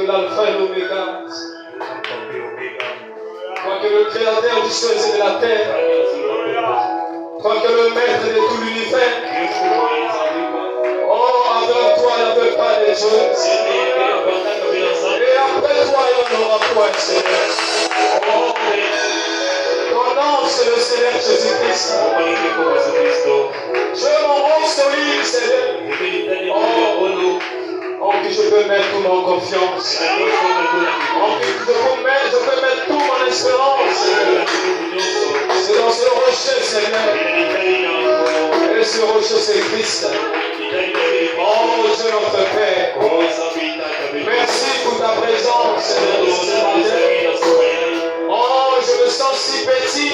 l'alpha et l'oméga. Toi qui es le créateur du ciel et de la terre. Toi qui es le maître de tout l'univers. Oh, avec toi, il n'y avait pas de Dieu. Et après toi, il n'y en aura point, Seigneur. Oh, ton nom, c'est le Seigneur Jésus-Christ. Tu es mon roi solide, Seigneur. En qui je peux mettre toute mon confiance. En qui je peux mettre toute mon espérance. C'est dans ce rocher, Seigneur. Et ce rocher, c'est Christ. Oh, Dieu notre Père. Merci pour ta présence, Seigneur. Oh, je me sens si petit.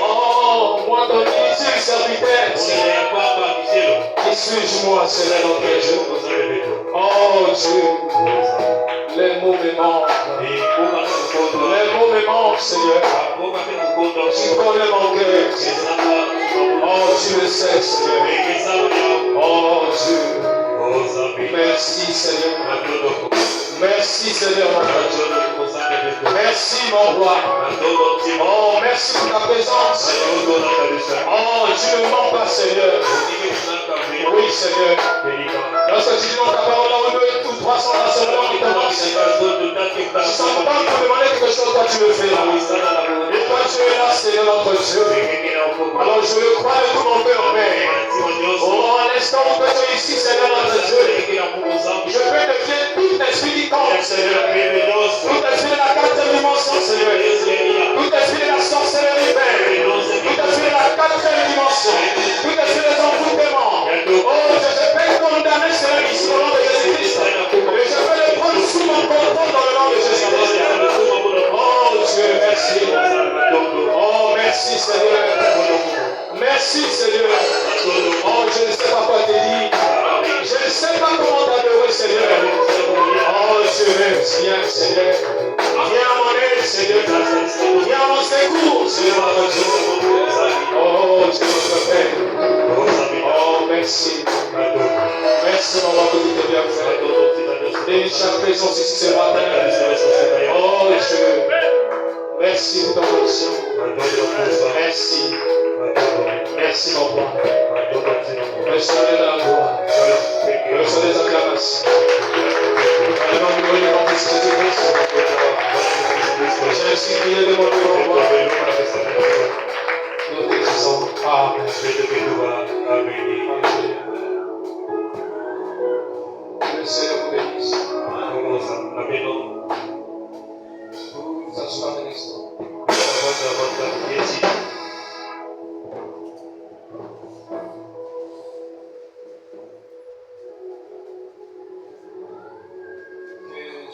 Oh, moi, ton inutile serviteur. Qui suis-je, moi, Seigneur notre Dieu? Oh, Dieu. Les mots me manquent. Les mots me manquent, Seigneur. Tu connais mon cœur. Oh, tu le sais, Seigneur. Oh, Dieu. Merci, Seigneur. Merci, Seigneur, mon Dieu. Merci, mon roi. Oh, merci pour ta présence. Oh, tu ne mens pas, Seigneur. Oui, Seigneur. Lorsque tu dis dans ta parole, là où 2 ou 300 rassemblements, il commence. Je ne sens pas pour demander quelque chose, toi tu le fais. Et toi tu es là, Seigneur notre Dieu. Alors je le crois de tout mon cœur, Père. Oh, à l'instant où tu es ici, Seigneur notre Dieu, je peux devenir tout esprit qui compte, Seigneur. Tout esprit de la 4e dimension, Seigneur. Tout esprit de la sorcellerie, Père. Tout esprit de la 4e dimension. Tout esprit des envoûtements. Oh, je peux condamner cela ici au nom de Jésus-Christ. Et je peux le prendre sous mon contrôle dans le nom de Jésus-Christ. Oh Dieu, merci. Oh, merci Seigneur. Merci Seigneur. Oh, je ne sais pas quoi te dire. Je ne sais pas comment t'adorer, Seigneur. Oh, Dieu, viens, Seigneur. Viens à mon aide, Seigneur. Viens à mon secours, Seigneur. Oh, Dieu, notre Père. Oh, merci. Merci, mon roi, que tu t'es bien fait. Et chaque présence ici ce matin. Oh, Dieu. Merci pour ton onction. Merci. Merci, mon roi. Merci de la gloire. Merci des acclamations. Maintenant, nous voulons dans Jésus-Christ. J'ai ainsi prié de mon roi. Nous te disons Amen. Le Seigneur vous bénisse. Vous asseoir un instant.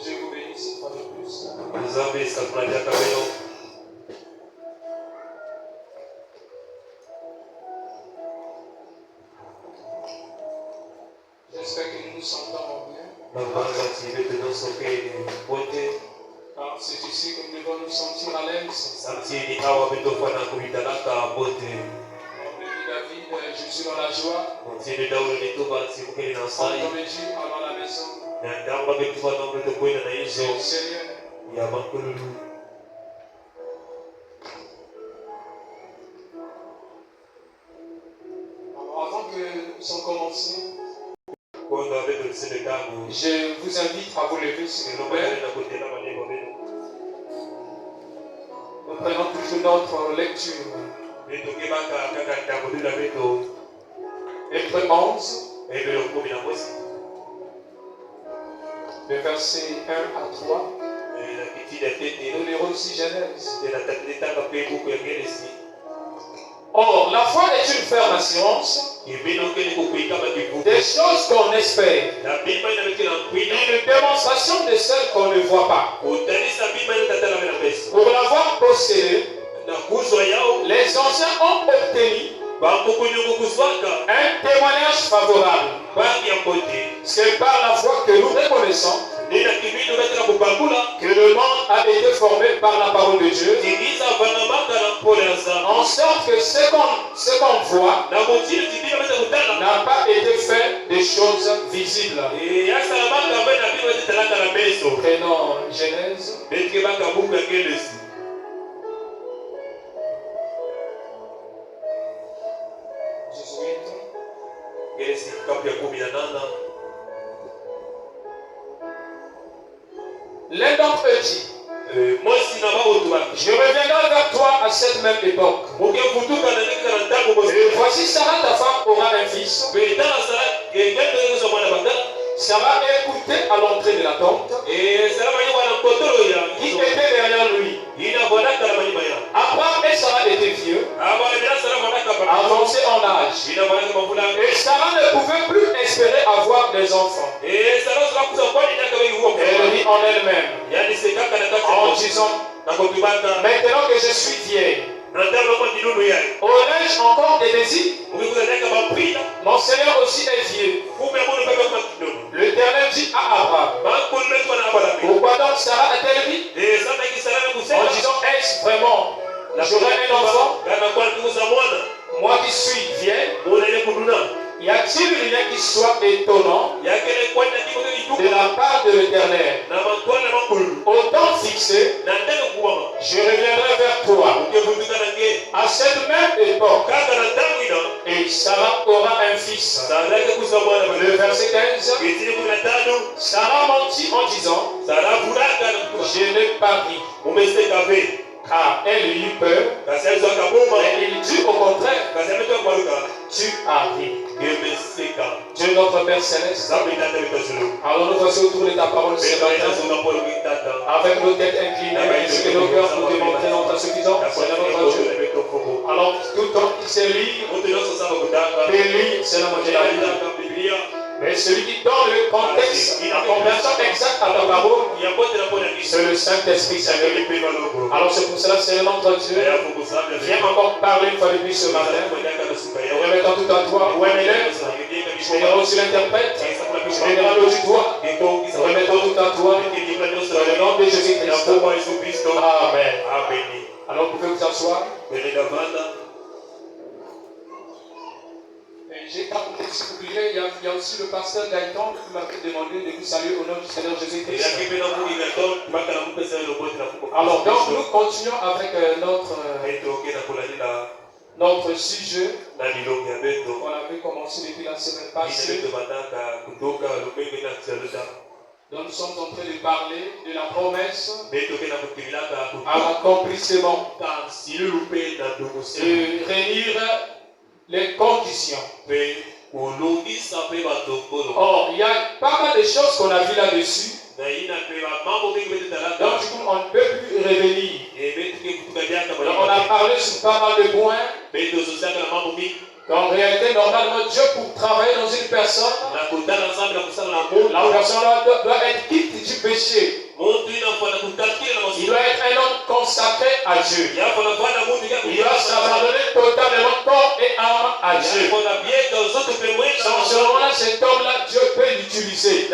Dieu vous bénisse une fois de plus. J'espère que nous nous sentons bien. Car c'est ici que nous devons nous sentir à l'aise. David, je suis dans la joie. Comme Dieu avant la maison. C'est le Seigneur. Avant que nous puissions commencer, je vous invite à vous lever, s'il vous plaît. Nous prenons toujours notre lecture. Hébreux 11, le verset 1 à 3. Nous lirons aussi Genèse. Or, la foi est une ferme assurance des choses qu'on espère, une démonstration de celles qu'on ne voit pas. Pour l'avoir possédé, les anciens ont obtenu un témoignage favorable. C'est par la foi que nous reconnaissons que le monde a été formé par la parole de Dieu, en sorte que ce qu'on voit n'a pas été fait des choses visibles. Prenons Genèse. 18. L'un d'entre eux dit, je reviendrai vers toi à cette même époque. Et voici Sarah, ta femme, aura un fils. Sarah écoutait à l'entrée de la tente qui était derrière lui. Abraham et Sarah étaient vieux, avancés en âge. Et Sarah ne pouvait plus espérer avoir des enfants. Elle dit en elle-même, en disant, maintenant que je suis vieille, aurais-je encore des désirs? Mon Seigneur aussi est vieux. L'Éternel dit à Abraham, pourquoi donc Sarah a-t-elle dit? En disant, est-ce vraiment j'aurai un enfant? Moi qui suis vieille, y a-t-il rien qui soit étonnant de la part de l'Éternel? Au temps fixé, je reviendrai vers toi à cette même époque, et Sarah aura un fils. Le verset 15, Sarah mentit en disant, je n'ai pas ri. Car elle eut peur, mais il dit au contraire, tu as ri. Dieu notre Père Céleste, alors nous voici autour de ta parole ce matin, avec nos têtes inclinées ainsi que nos cœurs pour démontrer notre suffisance. Seigneur notre Dieu. Alors tout homme qui sait lire, peut lire, Seigneur mon Dieu. Mais celui qui donne le contexte, la conversion exacte à ta parole, c'est le Saint-Esprit, Seigneur. Alors c'est pour cela, Seigneur notre Dieu, viens encore parler une fois de plus ce matin. Nous remettons tout à toi, où est l'élève, je bénirai aussi l'interprète, je bénirai l'auditoire, nous remettons tout à toi, dans le nom de Jésus-Christ. Amen. Alors vous pouvez vous asseoir. J'ai capté, si vous voulez, il y a aussi le pasteur Gaëtan qui m'a demandé de vous saluer au nom du Seigneur Jésus-Christ. Alors, donc, nous continuons avec notre sujet. On avait commencé depuis la semaine passée. Donc, nous sommes en train de parler de la promesse à l'accomplissement et réunir les conditions. Or, il y a pas mal de choses qu'on a vues là-dessus. Donc, du coup, on ne peut plus revenir. Donc, on a parlé sur pas mal de points. En réalité, normalement, Dieu, pour travailler dans une personne, la personne doit être quitte du péché. Il doit être un homme consacré à Dieu. Il doit s'abandonner totalement corps et âme à Dieu. Dans ce moment-là, cet homme-là, Dieu peut l'utiliser.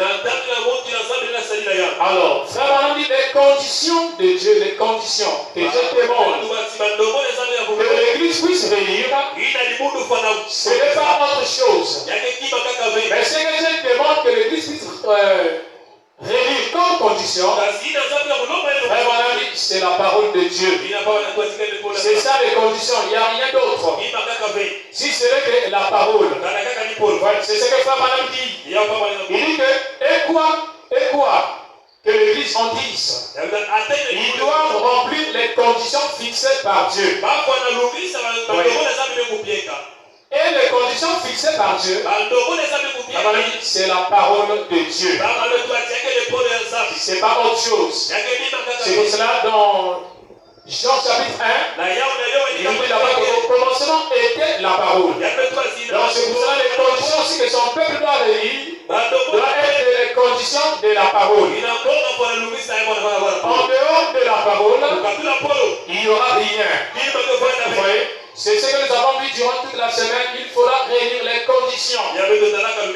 Alors, frère, on dit les conditions de Dieu, les conditions que Dieu demande que l'Église puisse réunir, ce n'est pas autre chose. Mais ce que Dieu demande que l'Église puisse réunir comme condition, c'est la parole de Dieu. C'est ça les conditions, il n'y a rien d'autre. Si ce n'est que la parole, c'est ce que Frère Madame dit. Il dit que, et quoi que l'Église en dise. Ils doivent remplir les conditions fixées par Dieu. Et les conditions fixées par Dieu, c'est la parole de Dieu. C'est pas autre chose. C'est pour cela dans Jean chapitre 1, il dit là-bas qu'au commencement était la parole. Donc c'est pour cela les conditions aussi que son peuple doit réunir doivent être les conditions de la parole. En dehors de la parole, il n'y aura rien. Vous voyez? C'est ce que nous avons vu durant toute la semaine. Il faudra réunir les conditions.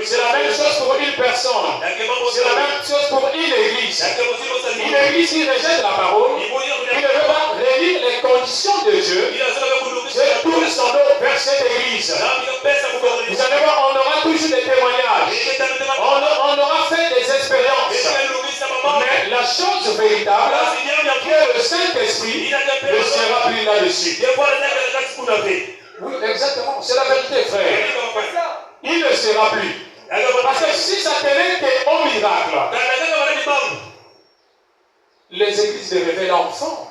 C'est la même chose pour une personne. C'est la même chose pour une église. l'église. Une église qui rejette la parole, qui ne veut pas relire les conditions de Dieu, Dieu tourne son dos vers cette église. Vous allez voir, on aura toujours des témoignages. On aura fait des expériences. Mais la chose véritable, qui est le Saint-Esprit, ne sera plus là-dessus. Oui, exactement, c'est la vérité, frère. Il ne sera plus. Parce que si ça tenait qu'au miracle, les églises de réveil l'enfant,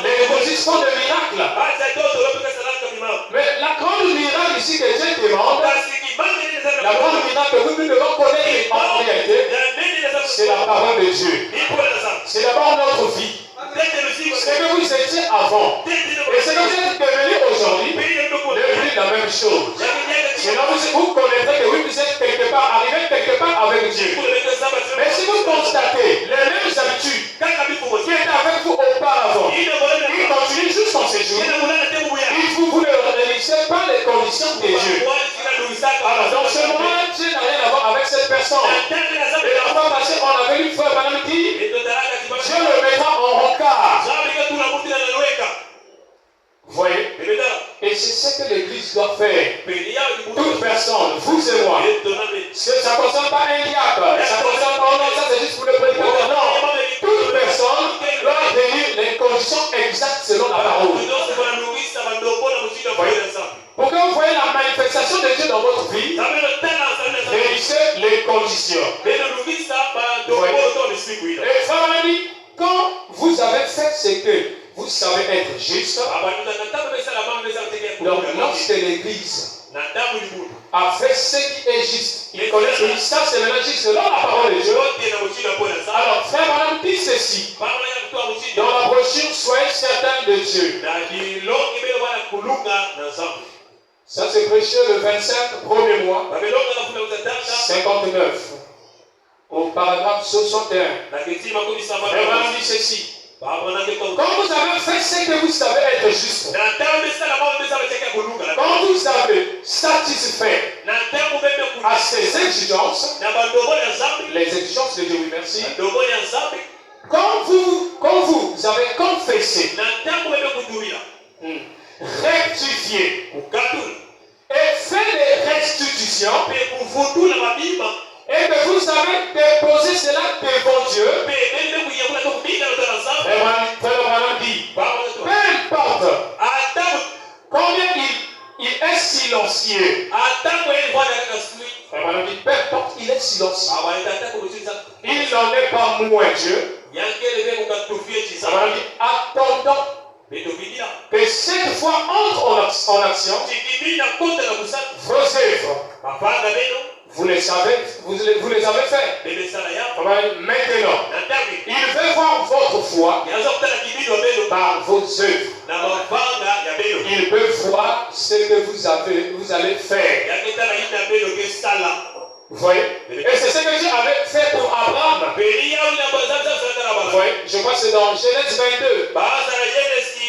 les églises font de miracles. Mais la grande miracle ici que Dieu demande, la grande miracle que nous devons connaître en réalité, c'est la parole de Dieu. C'est d'abord notre vie. Ce que vous étiez avant et ce que vous êtes devenu aujourd'hui n'est plus la même chose. Sinon vous connaîtrez que vous êtes quelque part, arrivé quelque part avec Dieu. Mais si vous constatez les mêmes habitudes qui étaient avec vous auparavant, ils continuent jusqu'en ces jours, vous ne réalisez pas les conditions de Dieu. Alors dans ce moment, Dieu n'a rien à voir avec cette personne. Et la fois passée, on avait une fois madame dit, Dieu le mettra en rencard. Vous voyez? Et c'est ce que l'Église doit faire. Toute personne, vous et moi. Ça ne concerne pas un diable. Ça ne concerne pas, non, ça c'est juste pour le prédicateur. Non. Toute personne doit tenir les conditions exactes selon la parole. Pour que vous voyez la manifestation de Dieu dans votre vie, réunissez les conditions. Et ça m'a dit, quand vous avez fait ce que vous savez être juste, donc lorsque l'Église a fait ce qui est juste, il connaît que ça c'est maintenant juste selon la parole de Dieu. Alors frère madame dit ceci, dans la brochure, soyez certains de Dieu. Ça c'est prêché le 25 premier mois 59 au paragraphe 61. Frère madame dit ceci, quand vous avez fait ce que vous savez être juste, quand vous avez satisfait à ces exigences, les exigences de Dieu, oui merci, quand vous avez confessé, rectifié et fait des restitutions, et que vous avez déposé cela devant Dieu, Frère dit, peu importe combien il est silencieux, Frère dit, peu importe il est silencieux, il n'en est pas moins Dieu. Frère dit, attendons que cette fois entre en action vos œuvres. Vous les savez, vous les avez fait. Maintenant, il veut voir votre foi par vos œuvres. Il peut voir ce que vous allez faire. Vous voyez? Et c'est ce que Dieu avait fait pour Abraham. Vous voyez? Je crois que c'est dans Genèse 22.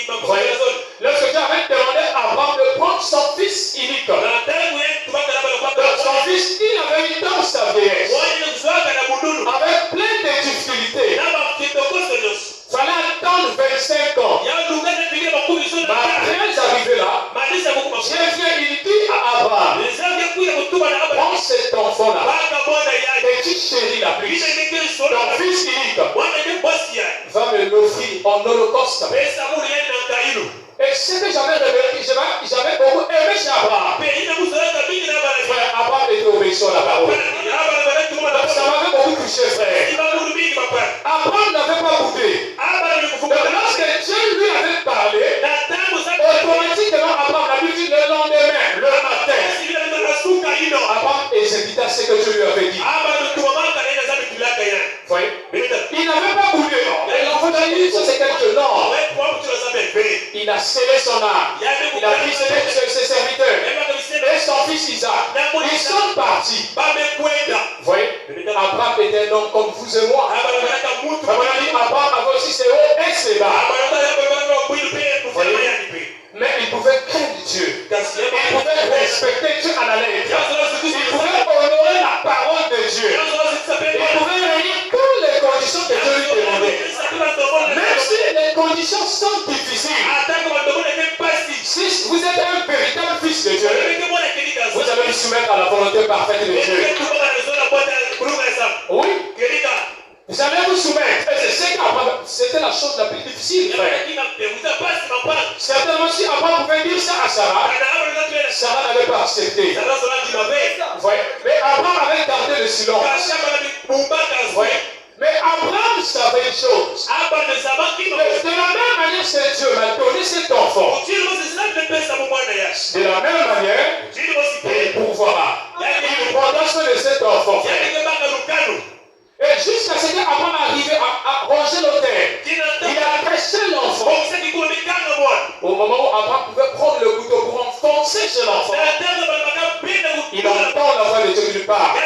Vous voyez? Lorsque Dieu avait demandé à Abraham de prendre son fils unique. Donc son fils, il avait eu dans sa vieillesse, avec plein de difficultés. Il fallait attendre 25 ans. Mais après arrivé là, Dieu vient, il dit à Abraham, prends cet enfant-là, petit chéri la plus, ton fils unique, va me l'offrir en holocauste. Et ce que j'avais beaucoup aimé chez Abraham. Frère, Abraham était obéissant à la parole. Donc ça m'avait beaucoup touché, frère. Abraham n'avait pas boudé. Donc lorsque Dieu lui avait parlé, automatiquement Abraham a dit le lendemain, le matin, Abraham exécuta ce que Dieu lui avait dit. Voyez? Il n'avait pas boudé. Et l'enfant a dit, ça c'est quelque chose. Non. Il a scellé son âme. Il a pris ses serviteurs. Et son fils Isaac. Ils sont partis. Vous voyez? Abraham était un homme comme vous et moi. Abraham avait aussi ses hauts et ses bas. Mais il pouvait craindre Dieu. Il pouvait respecter Dieu à la lettre. Il pouvait honorer la parole de Dieu. Il pouvait réunir toutes les conditions conditions sont difficiles, si vous êtes un véritable fils de Dieu, vous allez vous soumettre à la volonté parfaite de Dieu. Oui. Vous allez vous soumettre. C'était la chose la plus difficile, frère. Certainement, si Abraham pouvait dire ça à Sarah, Sarah n'allait pas accepter. Mais Abraham avait gardé le silence. Mais Abraham savait une chose. De la même manière, c'est Dieu m'a donné cet enfant. De la même manière, il pourvoira. Il prendra soin de cet enfant. Et jusqu'à ce qu'Abraham arrive à ronger l'autel, il a caché l'enfant. Au moment où Abraham pouvait prendre le couteau pour enfoncer chez l'enfant, il entend la voix de Dieu qui lui parle.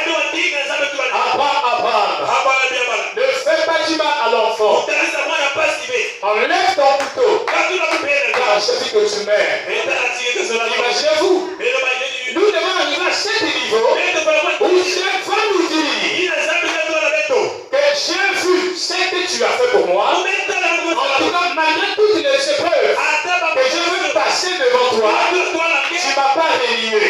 Abraham, ne fais pas du mal à l'enfant. Enlève ton couteau, car je dis que tu meurs. Imaginez-vous, nous devons arriver à cet niveau où Dieu va nous dire que j'ai vu ce que tu as fait pour moi. En tout cas, malgré toutes les épreuves que je veux passer devant toi, tu ne m'as pas renié.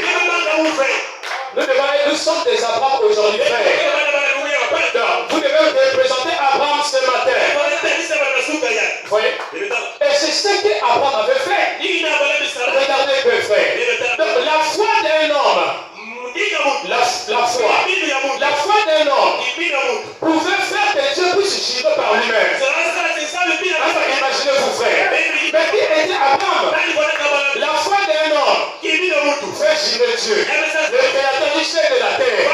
Nous sommes des Abraham aujourd'hui, frère. Vous devez représenter Abraham ce matin. Vous voyez? Et c'est ce qu'Abraham avait fait. Regardez un peu, frère. Donc, la foi d'un homme, la foi d'un homme pouvait faire que Dieu puisse jurer par lui-même. Imaginez-vous, frère. Mais qui était Abraham? La foi d'un homme fait jurer Dieu, le créateur du ciel et de la terre.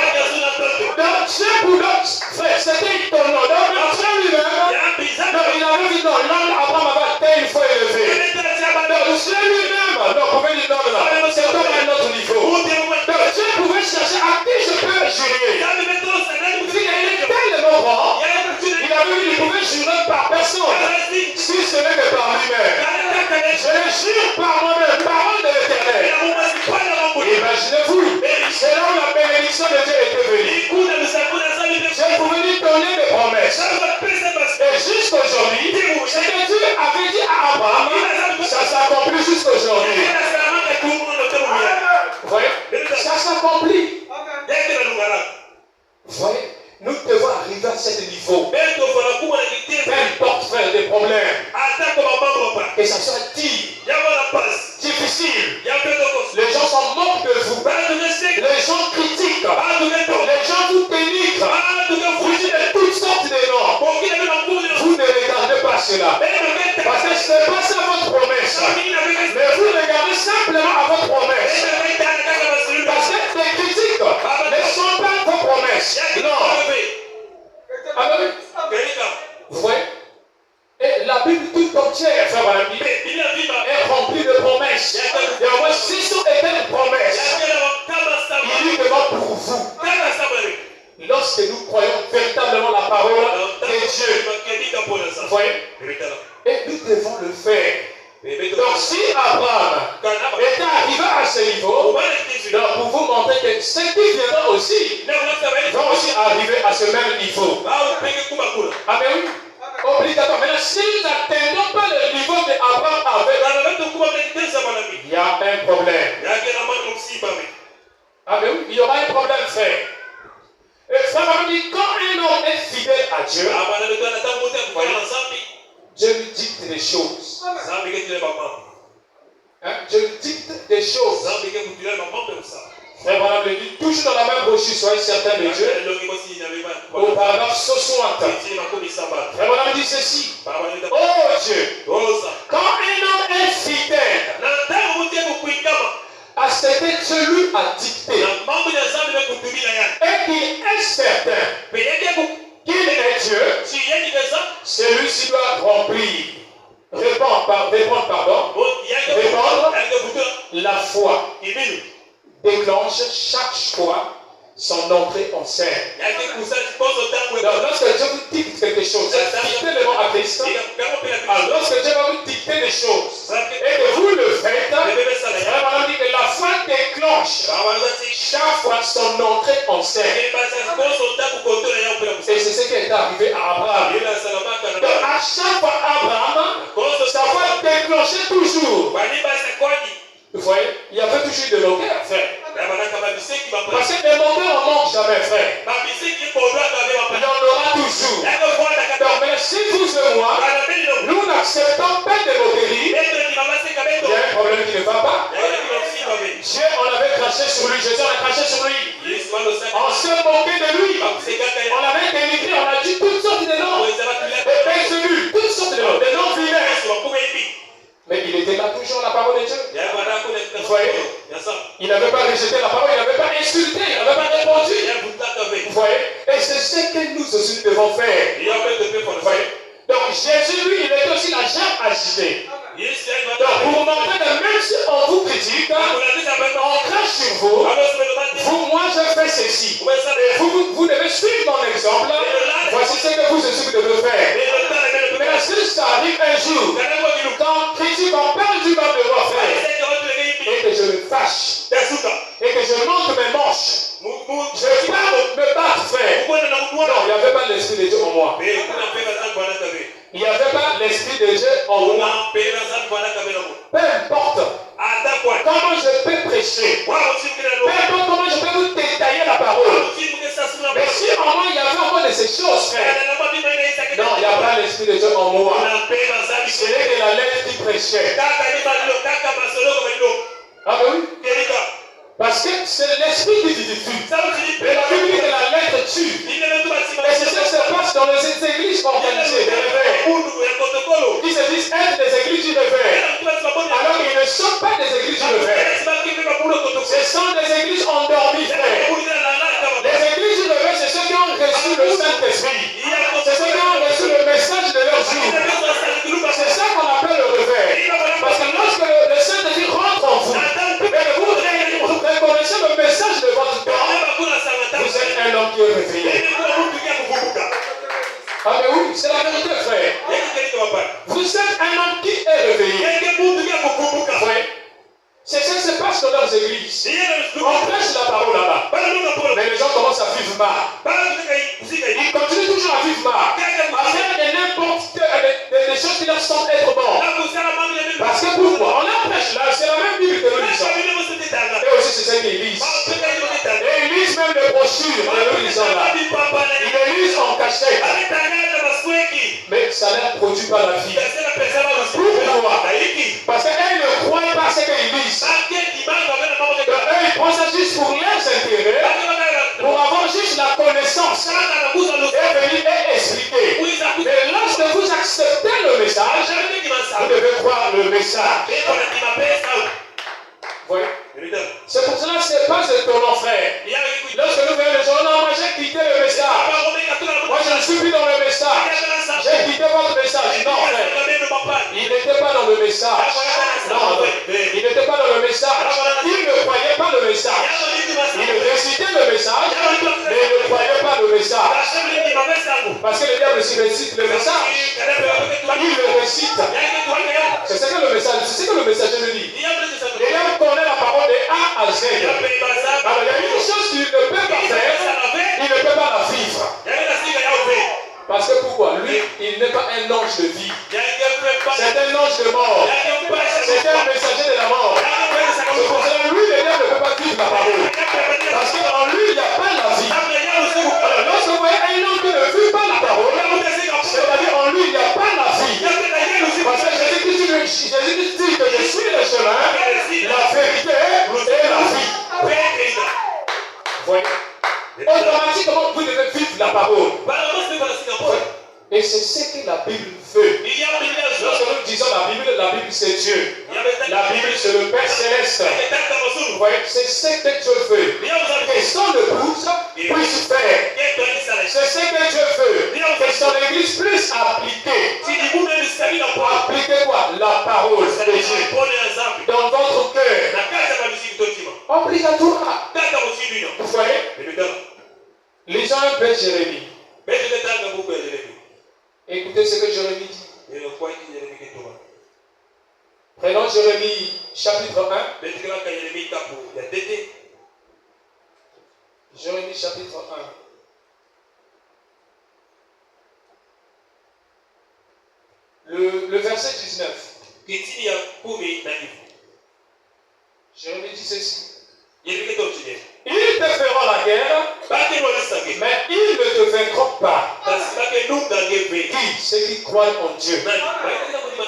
Donc, Dieu pour l'autre, frère, c'était étonnant. Donc, Dieu lui-même, il avait dit non, l'homme Abraham avait été une fois élevé. Donc, Dieu lui-même, non, pouvait dire non, là, c'est comme un autre niveau. Donc, Dieu pouvait chercher à qui je peux jurer. Il est tellement grand, il avait dit qu'il pouvait jurer par personne, si ce n'est que par lui-même. Je le jure par moi-même, parole de l'Éternel. Imaginez-vous, c'est là où la bénédiction de Dieu était venue. Je pouvais lui donner des promesses. Et jusqu'aujourd'hui, ce que Dieu avait dit à Abraham, ça s'accomplit jusqu'aujourd'hui. Vous voyez? Ça s'accomplit. Vous voyez? Nous devons arriver à ce niveau. Peu importe, frère, des problèmes. Que ça soit difficile. Les gens s'en moquent de vous. Les gens critiquent. Les gens vous dénigrent. Vous dites de toutes sortes de noms. Vous ne regardez pas cela. Parce que ce n'est pas ça votre promesse. Mais vous regardez simplement à votre promesse. Parce que les critiques ne sont pas vos promesses. Non. Amen. Vous voyez? Et la Bible toute entière, frère Malami, est remplie de promesses. Et au moins 600 étaient des promesses. Il dit devant pour vous. Lorsque nous croyons véritablement la parole de Dieu. Vous voyez? Et nous devons le faire. Donc si Abraham était arrivé à ce niveau, donc pour vous montrer que ceux qui viendront aussi vont aussi arriver à ce même niveau. Ah mais oui, obligatoire. Maintenant, si nous n'atteignons pas le niveau qu'Abraham avait, il y a un problème. Ah mais oui, il y aura un problème, frère. Et ça m'a dit, quand un homme est fidèle à Dieu, Dieu lui dicte des choses. Dieu lui dicte des choses. Frère Madame le dit, toujours dans la même brochure, soyez certains de Dieu. Au paragraphe 60. Frère Madame dit ceci. Oh Dieu, quand un homme est fidèle à ce que Dieu lui a dicté, et qu'il est certain qu'il est Dieu, celui-ci doit répandre la foi. Déclenche chaque fois son entrée en scène. Lorsque Dieu vous dicte quelque chose, dictez le nom à Christ. Lorsque Dieu va vous dicter des choses et que vous le faites, on dit que la foi déclenche chaque fois son entrée en scène. Et c'est ce qui est arrivé à Abraham. Donc à chaque fois Abraham mangeait toujours. Vous voyez, il y avait toujours de moqueurs, frère. Parce que les moqueurs en manquent jamais, frère. Il y en aura toujours. Donc, mais si vous et moi, nous n'acceptons pas de moquerie, il y a un problème qui ne va pas. Dieu, on avait craché sur lui, Jésus, on a craché sur lui. On se moquait de lui. On avait dénigré, on a dit toutes sortes de noms. Des belzébules, toutes sortes de noms, des noms vilains. Mais il était là toujours la parole de Dieu. Vous voyez? Il n'avait pas rejeté la parole, il n'avait pas insulté, il n'avait pas répondu. Vous voyez? Et c'est ce que nous aussi devons faire. Vous voyez? Donc Jésus, lui, il était aussi la jambe agitée. Donc pour montrer que même si on vous critique, on crache sur vous, moi je fais ceci. Et vous devez suivre mon exemple. Voici ce que vous aussi vous devez faire. Mais si ça arrive un jour, quand critique, on parle du mal de moi, frère, et que je me fâche, et que je monte mes manches, je pars me battre, frère. Non, il n'y avait pas l'esprit de Dieu en moi. Il n'y avait pas l'esprit de Dieu en moi. Peu importe comment je peux prêcher, peu importe comment je peux vous détailler la parole. Mais si en moi il y avait encore de ces choses, frère, non, il n'y a pas l'esprit de Dieu en moi. Ce n'est que la lettre qui prêchait. Ah ben oui. Parce que c'est l'esprit qui vivifie. Mais la Bible dit que la lettre tue. Et c'est ce qui se passe dans les églises organisées, des réveils. Qui se disent être des églises du réveil. Alors qu'ils ne sont pas des églises du réveil. Ce sont des églises endormies, frère. Les églises du réveil, c'est ceux qui ont reçu le Saint-Esprit. C'est ceux qui ont reçu le message de leur jour. C'est ça qu'on appelle le réveil. Parce que lorsque le Saint-Esprit rentre en vous, et vous reconnaissez le message de votre temps, vous êtes un homme qui est réveillé. Ah mais oui, c'est la vérité, frère. Vous êtes un homme qui est réveillé. Ouais. C'est ce qui se passe dans leurs églises. On prêche la parole là-bas. Mais les gens commencent à vivre mal. Ils continuent toujours à vivre mal. À faire de n'importe des choses qui leur semblent être bonnes. Parce que pourquoi? On en prêche là, c'est la même Bible que nous lisons. Et aussi c'est ce qu'ils lisent. Et ils lisent même les brochures que nous lisons là. Ils les lisent en cachette. Mais ça ne leur produit pas la vie. Pourquoi? Parce qu'eux ne croient pas ce qu'ils lisent. Eux, ils prennent ça juste pour leurs intérêts, pour avoir juste la connaissance et venir et expliquer. Mais lorsque vous acceptez le message, vous devez croire le message. Oui. C'est pour cela que ce n'est pas étonnant, frère. Lorsque nous venons les gens, non, moi j'ai quitté le message. Moi je ne suis plus dans le message. J'ai quitté votre message. Non, frère. Il n'était pas dans le message. Non, il n'était pas dans le message. Il ne croyait pas le message. Il récitait le message, mais il ne croyait pas le message. Parce que le diable s'y récite le message. Il le récite. C'est ce que le message, c'est ce que le messager me dit. Le diable connaît la parole de A à Z. Alors il y a une chose qu'il ne peut pas faire, il ne peut pas la vivre. Parce que pourquoi? Lui, il n'est pas un ange de vie. C'est un ange de mort. C'est un messager de la mort. C'est pour cela que lui, le diable ne peut pas vivre la parole. Parce qu'en lui, il n'y a pas la vie. Alors lorsque vous voyez un homme qui ne vit pas la parole, c'est-à-dire en lui, il n'y a pas la vie. Parce que Jésus-Christ dit que je suis le chemin, la vérité et la vie. Vous voyez? Automatiquement, vous devez vivre la parole. Et c'est ce que la Bible veut. Lorsque nous disons la Bible c'est Dieu. La Bible c'est le Père Céleste. Vous voyez, c'est ce que Dieu veut. Que son épouse puisse faire. C'est ce que Dieu veut. Que son église puisse appliquer. Appliquer quoi? La parole de Dieu. Dans votre cœur. Obligatoire. Vous voyez? Lisons un peu Jérémie. Écoutez ce que Jérémie dit. Prenons Jérémie chapitre 1. Jérémie chapitre 1. Le verset 19. Je redis ceci. Ils te feront la guerre, mais ils ne te vaincront pas. Qui? Ceux qui croient en Dieu.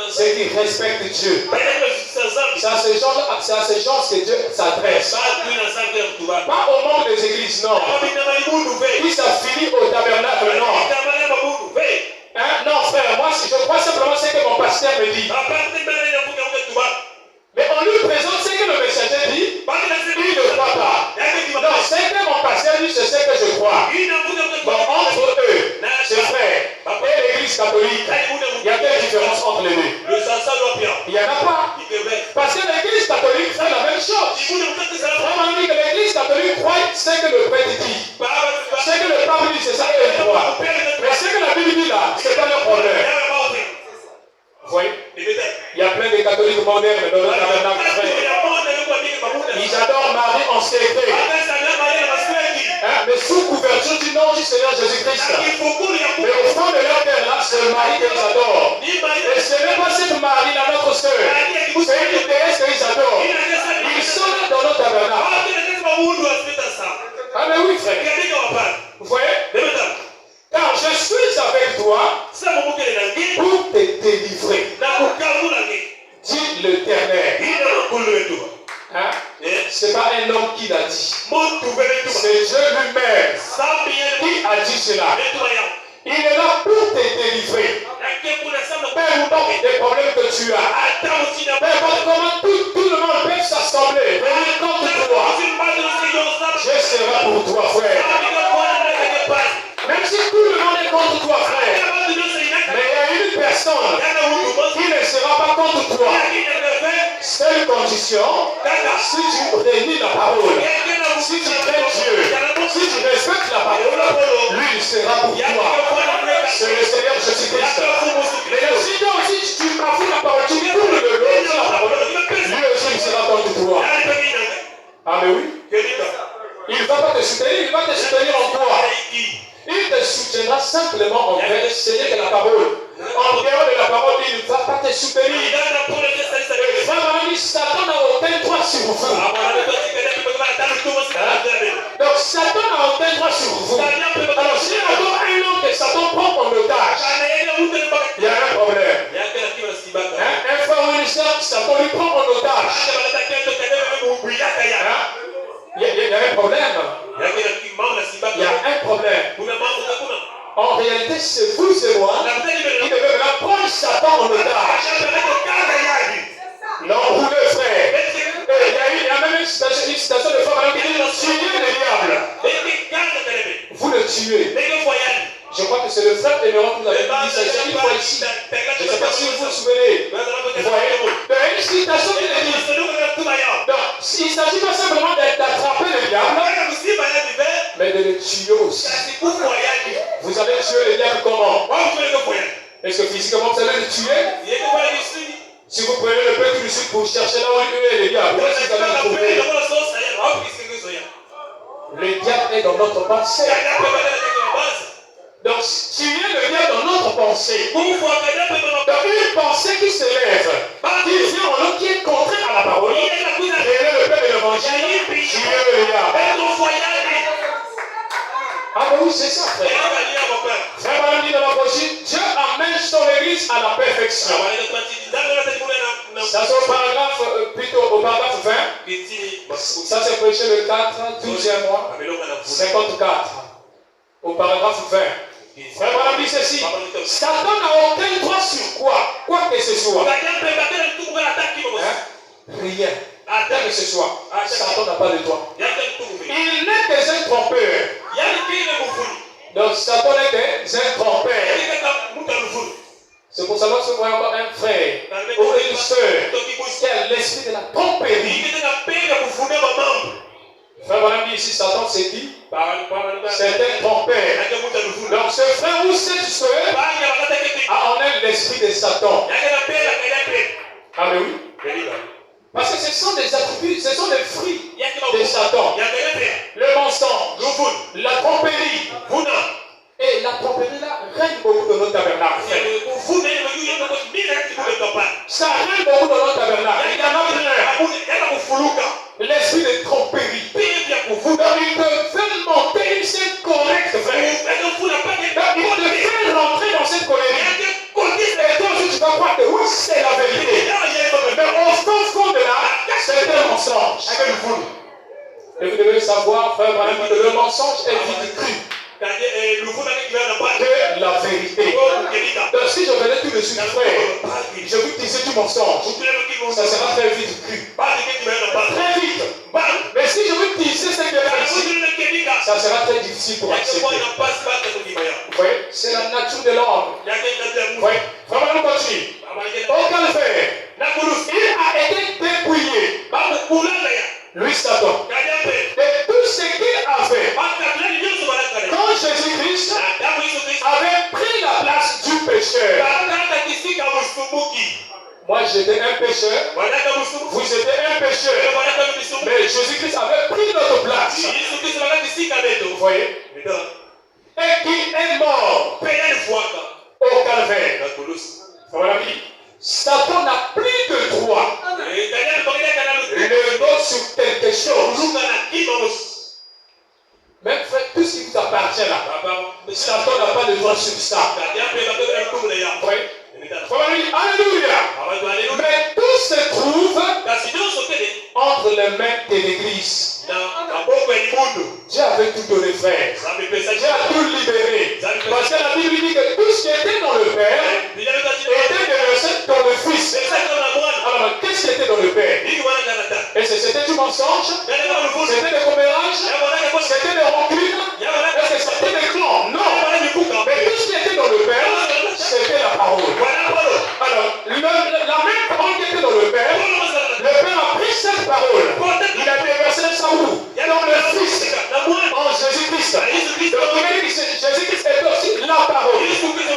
Ceux qui respectent Dieu. C'est à ces gens que Dieu s'adresse. Pas au monde des églises, non. Qui s'affilie au tabernacle, non. Hein? Non, frère, moi, je crois simplement ce que mon pasteur me dit. Mais on lui présente ce que le messager dit, il ne croit pas. Non, ce que mon pasteur dit, c'est ce que je crois. Bon, entre eux, ses frères, et l'église catholique, il y a quelle différence entre les deux? Il n'y en a pas. Parce que l'église catholique fait la même chose. Vraiment dit que l'église catholique croit ce que le prêtre dit. Ce que le pape dit, c'est ça qu'ils croient. Mais ce que la Bible dit là, ce n'est pas leur problème. Vous voyez? Il y a plein de catholiques modernes dans le tabernacle. Ils adorent Marie en secret. Mais sous couverture du nom du Seigneur Jésus-Christ. Mais au fond de leur cœur, là, c'est Marie qu'ils adorent. Et ce n'est pas cette Marie, la notre sœur. C'est une déesse qu'ils adorent. Ils sont là dans notre tabernacle. Ah, mais oui, frère. Vous voyez? Car je suis avec toi pour te délivrer. Dit l'Éternel. Hein? C'est pas un homme qui l'a dit. C'est Dieu lui-même qui a dit cela. Il est là pour te délivrer. Peu importe les problèmes que tu as. Peu importe comment tout le monde peut s'assembler. Venir contre toi. Je serai pour toi, frère. Même si tout le monde est contre toi, frère. Mais il y a une personne qui ne sera pas contre toi. Seule condition, si tu réunis la parole, si tu crées Dieu, si tu respectes la parole, lui il sera pour toi. C'est le Seigneur Jésus-Christ. Mais si toi aussi tu bafoues la parole, tu tournes le dos de la parole, lui aussi il sera contre toi. Ah mais oui. Il ne va pas te soutenir, il va te soutenir en quoi? Il te soutiendra simplement en vrai, c'est-à-dire que la parole. En dehors de la parole, il ne va pas te soutenir. Satan n'a aucun droit sur vous. Donc Satan n'a aucun droit sur vous. Alors s'il y a encore un homme que Satan prend en otage, il y a un problème. Un frère ou une soeur, Satan lui prend en otage. Il y a un problème. Il y a un problème. En réalité, c'est vous et moi qui devons prendre Satan en otage. L'enrouler, frère. Il y a même une citation de Femme qui dit tuez le diable. Vous le tuez. Je crois que c'est le frère Emeron qui nous avait dit ça une fois ici. Je ne sais pas si vous vous souvenez. Vous voyez? Il y a une citation qui dit donc, il ne s'agit pas simplement d'attraper le diable, mais de le tuer aussi. Vous avez tué le diable comment? Est-ce que physiquement vous allez le tuer? Si vous prenez le peuple du sud pour chercher là où il est le diable, où est-ce que vous allez le trouver? Le diable est dans notre pensée. Donc, tuer le diable dans notre pensée. Dans une pensée qui s'élève, qui vient en nous, qui est contraire à la parole. Et le peuple de l'évangile, tuer le diable. Ah ben oui, c'est ça, frère. Frère Madame dit dans la prochaine, Dieu amène son église à la perfection. Ça c'est au paragraphe, plutôt au paragraphe 20. Ça c'est prêché le 4, 12e mois, 54. Au paragraphe 20. Frère Madame dit ceci, Satan n'a aucun droit sur quoi que ce soit. Rien. Quel que ce soit, Satan n'a pas de droit. Il n'est que un trompeur. Donc Satan n'est qu'un trompeur. C'est pour savoir si vous voyez encore un frère ou une soeur qui a l'esprit de la tromperie. Frère Madame dit ici, Satan c'est qui? C'est un trompeur. Donc ce frère ou cette soeur a en elle l'esprit de Satan. Ah mais oui. Parce que ce sont des attributs, ce sont des fruits de Satan. Le mensonge, la tromperie. Et la tromperie là règne beaucoup de notre tabernacle. Ça règne beaucoup dans notre tabernacle. Il y en a plein. L'esprit de tromperie. Donc il devait monter une scène correcte, frère. Donc il devait rentrer dans cette colère. Et toi aussi tu vas croire que oui, c'est la vérité. Mais au fond de là, c'est un mensonge. Et vous devez savoir, frère, que le mensonge est vite cru que la vérité. Donc si je venais tout de suite, frère, je vous disais du mensonge, ça sera très vite cru. Très vite. Mais si je vous disais ce qui est ici, ça sera très difficile pour accepter. Vous voyez, c'est la nature de l'homme. Vous voyez, vraiment nous continue. Au calvaire, il a été dépouillé. Lui, Satan, de tout ce qu'il avait. Quand Jésus-Christ avait pris la place du pécheur. Moi j'étais un pécheur, vous étiez un pécheur, mais Jésus-Christ avait pris notre place. Vous voyez? Et qui est mort au calvaire. Voilà. Satan n'a plus de droit le mot sur quelque chose. Même frère, tout ce qui vous appartient là, Satan n'a pas de droit sur ça. Alléluia. Mais tout se trouve entre les mains de l'église. Dieu avait tout donné, frère. Dieu a tout libéré. Parce que la Bible dit que tout ce qui était dans le Père était déversé dans le Fils. Alors, qu'est-ce qui était dans le Père? Et c'était du mensonge? C'était des commérages? C'était des rancunes? Est-ce que c'était des clans? Non. Mais tout ce qui était dans le Père, c'était la parole. Alors, la même parole qui était dans le Père, le Père a pris cette parole. Il a déversé ça où? Dans le Fils. En Jésus-Christ. Donc, Jésus-Christ est aussi la parole.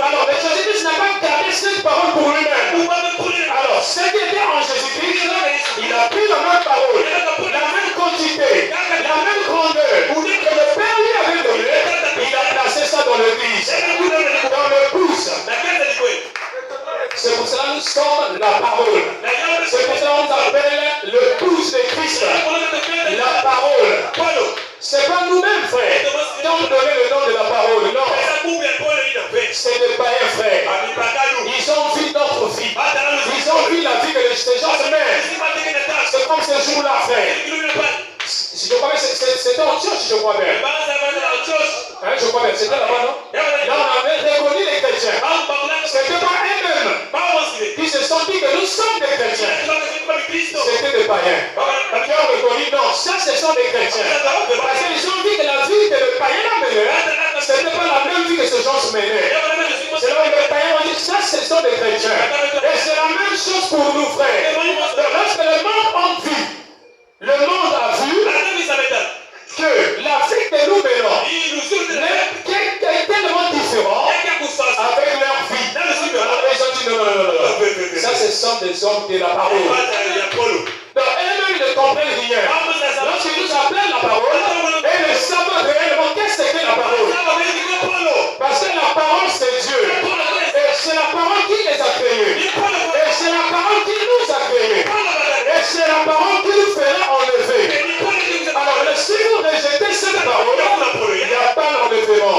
Alors, Jésus-Christ n'a pas gardé cette parole pour lui-même. Alors, ce qui était en Jésus-Christ, il a pris la même parole, la même quantité, la même grandeur que le Père lui avait donné. Il a placé ça dans l'église, dans le pouce. C'est pour cela que nous sommes la parole. C'est pour cela qu'on nous appelle le pouce de Christ. La parole. C'est pas nous-mêmes, frère, qui ont donné le nom de la parole. Non. C'est des païens, frère. Ils ont vu notre vie. Ils ont vu la vie que ces gens se mettent. C'est comme ce jour-là, frère. Si je crois bien, c'était en Antioche, je crois bien. Hein, je crois bien, c'était là-bas, non? Là, on avait reconnu les chrétiens. C'était pas eux-mêmes qui se sont dit que nous sommes des chrétiens. C'était des païens. Qui ont reconnu, non, ça, ce sont des chrétiens. Parce qu'ils ont dit que la vie que le païen a menée, ce n'était pas la même vie que ces gens se menaient. C'est là où les païens ont dit, ça, ce sont des chrétiens. Et c'est la même chose pour nous, frères. Donc, lorsque le monde a vu, le monde a vu que la vie que nous menons est tellement différente avec leur vie. Alors, ils ont dit, non. Ça, ce sont des hommes de la parole. Donc, eux-mêmes, ils ne comprennent rien. Lorsqu'ils nous appellent la parole, ils ne savent pas réellement qu'est-ce que la parole. Parce que la parole, c'est Dieu. Et c'est la parole qui les a créés. Et c'est la parole qui nous a créés. Et c'est la parole qui nous fera enlever. Alors, si vous rejetez cette parole, il n'y a pas d'enlèvement.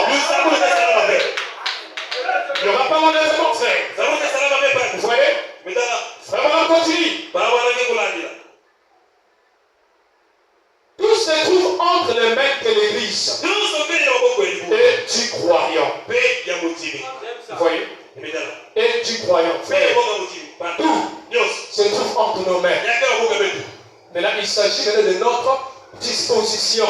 Il n'y aura pas d'enlèvement, frère. Vous voyez? Vraiment, on continue. Tout se trouve entre les mains de l'église et du croyant. Vous voyez? Et du croyant, frère. Tout se trouve entre nos mains. Mais là, il s'agit de notre disposition.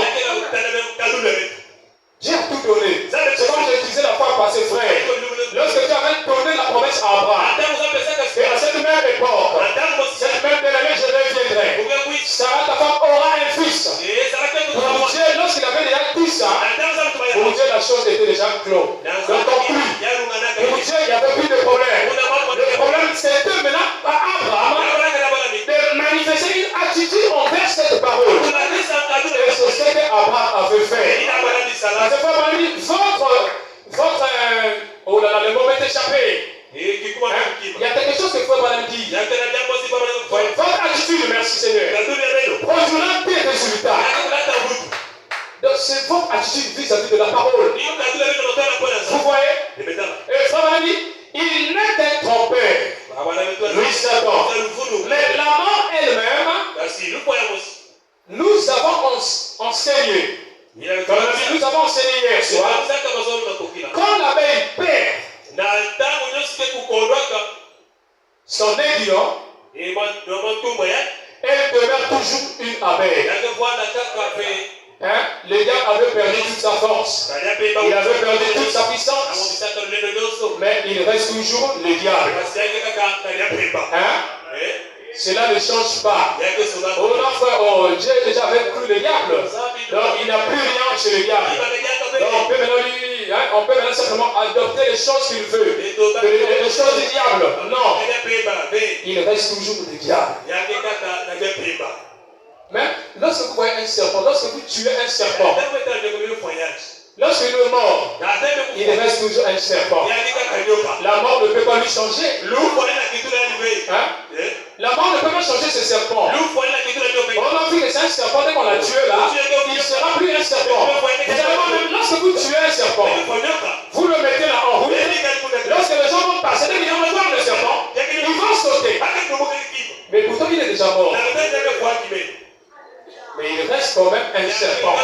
Dieu a tout donné. C'est comme je disais la fois passée, frère. Lorsque Dieu avait donné la promesse à Abraham, et à cette même époque, cette même année, je reviendrai. Sarah, ta femme, aura un fils. Pour Dieu, lorsqu'il avait déjà dit ça, pour Dieu, la chose était déjà close. Donc, conclu. Pour Dieu, il n'y avait plus de problème. Le problème, c'était maintenant à Abraham de manifester une attitude envers cette parole. Et c'est ce qu'Abraham avait fait. Parce que Abraham dit, le moment est échappé. Il y a quelque chose que Abraham dit. attitude vis-à-vis de la parole. Vous voyez? Et ça va dire, il n'est qu'un trompeur. Lui, Satan. Mais la mort elle-même, nous avons enseigné. Nous avons enseigné hier soir. Quand l'abeille perd son aiguillon, elle demeure toujours une abeille. Hein? Le diable avait perdu toute sa force. Il avait perdu toute sa puissance. Mais il reste toujours le diable. Hein? Cela ne change pas. Oh non, frère, Dieu déjà vaincu le diable. Donc il n'a plus rien chez le diable. Donc on peut maintenant simplement adopter les choses qu'il veut. Les choses du diable. Non. Il reste toujours le diable. Mais lorsque vous voyez un serpent, lorsque vous tuez un serpent, lorsqu'il est mort, il reste toujours un serpent. La mort ne peut pas lui changer. Hein? La mort ne peut pas changer ce serpent. On a vu que c'est un serpent, dès qu'on l'a tué là, il ne sera plus un serpent. Même lorsque vous tuez un serpent, vous le mettez là en route. Lorsque les gens vont passer, dès qu'ils vont voir le serpent, ils vont sauter. Mais pourtant il est déjà mort. Mais il reste quand même un serpent.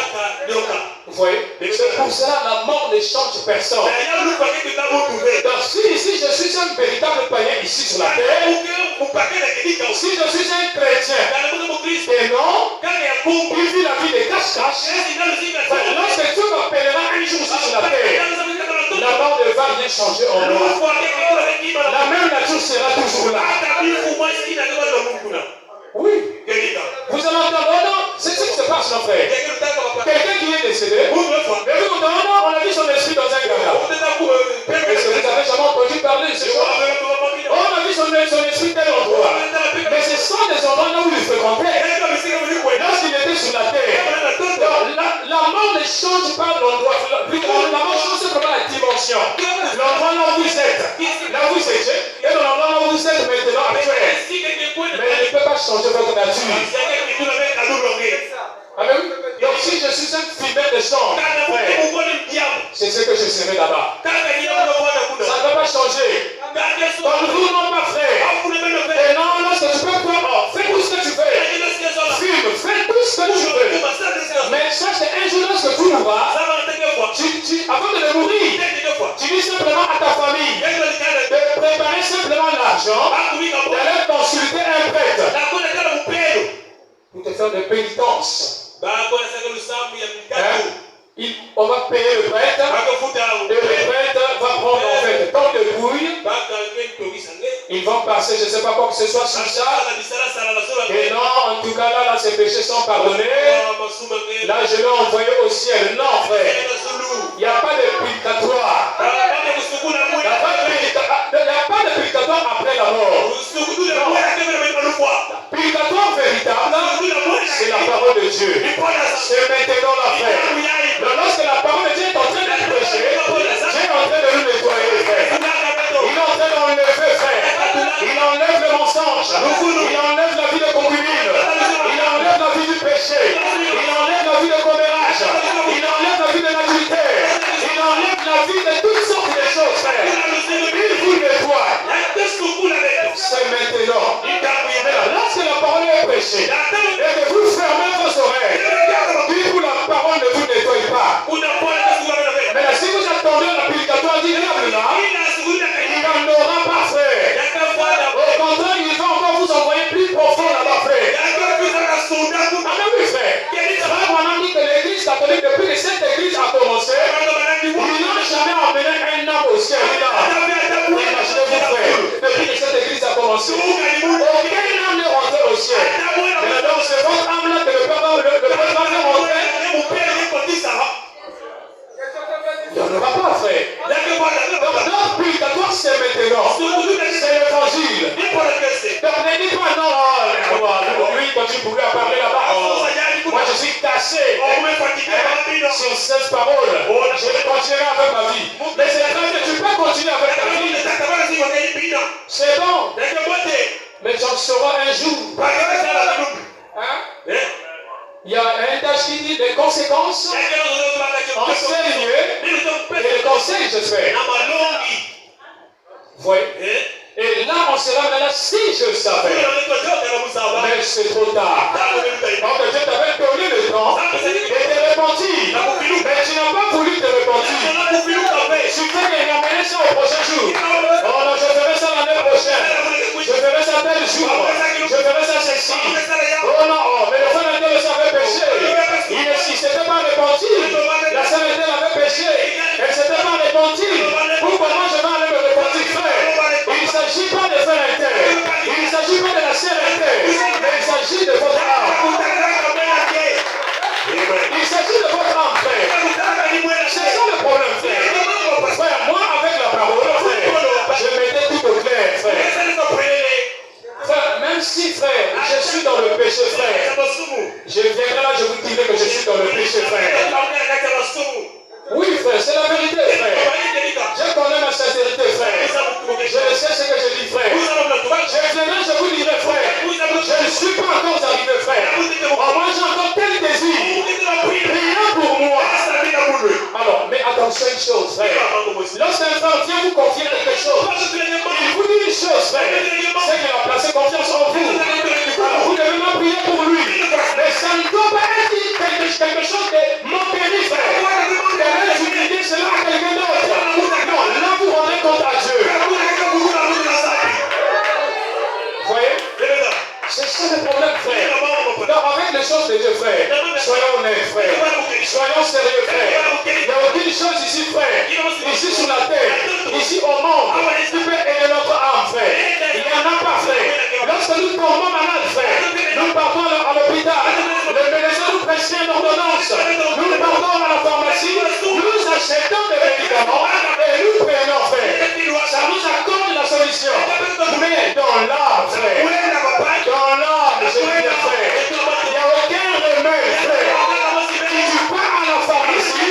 Vous voyez? C'est pour cela la mort ne change personne. Donc si je suis un véritable païen ici sur la terre, si je suis un chrétien et non, il vit la vie de cache-cache, lorsque Dieu m'appellera un jour sur la terre, la mort ne va rien changer en moi. La même nature sera toujours là. Oui. Vous allez entendre, oh non, c'est ce qui se passe, mon frère. Quelqu'un qui est décédé, mais vous entendez, non, on a vu son esprit dans un garage. Est-ce que vous avez jamais entendu parler de ce choses? Oh, on a vu son esprit tel endroit. Mais ce sont des endroits là où il fréquentait. Lorsqu'il était sur la terre, la mort ne change pas l'endroit. La mort change simplement la dimension. L'endroit là où vous êtes, là où vous étiez, et l'endroit là où vous êtes maintenant actuel. Mais elle ne peut pas changer votre nature. Amen. Donc si je suis un fidèle de sang, c'est ce que je serai là-bas. Ça ne va pas changer. Donc vous non pas frère. Et non, lorsque tu peux faire, fais tout ce que tu veux. Fume, fais tout ce que tu veux. Mais sache qu'un jour lorsque tu mourras, avant de mourir, tu dis simplement à ta famille de préparer simplement l'argent, d'aller consulter un prêtre pour te faire de pénitence. On va payer le prêtre, et le prêtre va prendre en fait tant de bouilles, ils vont passer je ne sais pas quoi que ce soit sur ça, et non, en tout cas là ses péchés sont pardonnés, là je l'ai envoyé au ciel. Non frère, il n'y a pas de purgatoire, il n'y a pas de purgatoire après la mort. La purgatoire véritable, c'est la parole de Dieu. C'est maintenant la frère. Lorsque la parole de Dieu est en train d'être prêchée, Dieu est en train de nous nettoyer, frère. Il est en train d'enlever, frère. Il enlève le mensonge. Il enlève la vie de concubine. Il enlève la vie du péché. Il enlève la vie de commérage. Il enlève la vie de l'adultère. Il enlève la vie de toutes sortes de choses, frère. Il vous nettoie. C'est maintenant. Lorsque la parole est prêchée, et que vous fermez vos oreilles, puis vous la parole ne vous nettoie pas. Mais si vous attendez la purigatoire du diable là, il n'en aura pas, frère. Au contraire, il va encore vous envoyer plus profond là-bas, frère. Ah mais oui, frère. On a dit que l'église catholique, depuis que cette église a commencé, ils n'ont jamais emmené un homme au ciel. Imaginez-vous, frère, depuis que cette église a commencé, aucun homme n'est rentré au ciel. Mais donc c'est votre âme là que le Père va rentrer. Il n'y en aura pas, frère. Donc notre purgatoire c'est maintenant. C'est l'évangile. Donc ne dis pas non, lui quand tu pouvais parler là-bas, moi je suis cassé sur cette parole. Je vais continuer avec ma vie. Mais c'est vrai que tu peux continuer avec ta vie. C'est bon. Mais j'en saurai un jour. Hein? Il y a un tâche qui dit des conséquences. On voyez? Et là, on sera là si je savais. Mais c'est trop tard. Donc Dieu t'avait donné le temps et te repentir. Mais tu n'as pas voulu te repentir. Tu t'es ramené ça au prochain jour. Oh non, je ferai ça l'année prochaine. Je ferai ça tel jour. Je ferai ça ceci. Oh non, oh, mais le frère Nathan avait péché. Il ne s'était pas repenti. La sœur Nathan avait péché. Elle ne s'était pas repentie. Pourquoi moi je vais aller me repentir, frère? Il ne s'agit pas de frère Nathan. Il ne s'agit pas de la sœur Nathan. Mais il s'agit de votre âme. Il s'agit de votre âme, frère. C'est ça le problème, frère. Frère, moi avec la parole, frère, je mettais tout au clair, frère. Frère, même si, frère, je suis dans le péché, frère, je viendrai là, je vous dirai que je suis dans le péché, frère. Oui, frère, c'est la vérité, frère. Je connais ma sincérité, frère. Je sais ce que je dis, frère. Je viendrai, je vous dirai, frère. Je ne suis pas encore arrivé, frère. En moi, j'ai encore tel désir. Rien pour moi. Alors, mais attention une chose, frère. Lorsqu'un frère vient vous confier quelque chose, il vous dit une chose, frère. C'est qu'il a placé confiance en vous. Alors, vous devez même prier pour lui. Mais ça ne doit pas être quelque chose de menterie, frère. Vous dites cela à quelqu'un d'autre. Non, là vous rendez compte à Dieu. Vous voyez? C'est ça le problème, frère. Donc avec les choses de Dieu, frère, soyons honnêtes, frère. Soyons sérieux, frère. Il n'y a aucune chose ici, frère. Ici sur la terre, ici au monde, qui peut aider notre âme, frère. Il n'y en a pas, frère. Lorsque nous tombons malades, frère, nous partons à l'hôpital. Le médecin nous prescrit une ordonnance. Nous partons à la pharmacie. Nous achetons des médicaments et nous prenons, frère. Ça nous accorde la solution. Mais dans l'âme, frère, dans l'âme, je dis bien, frère, il n'y a aucun remède, frère. Si tu pars à la pharmacie,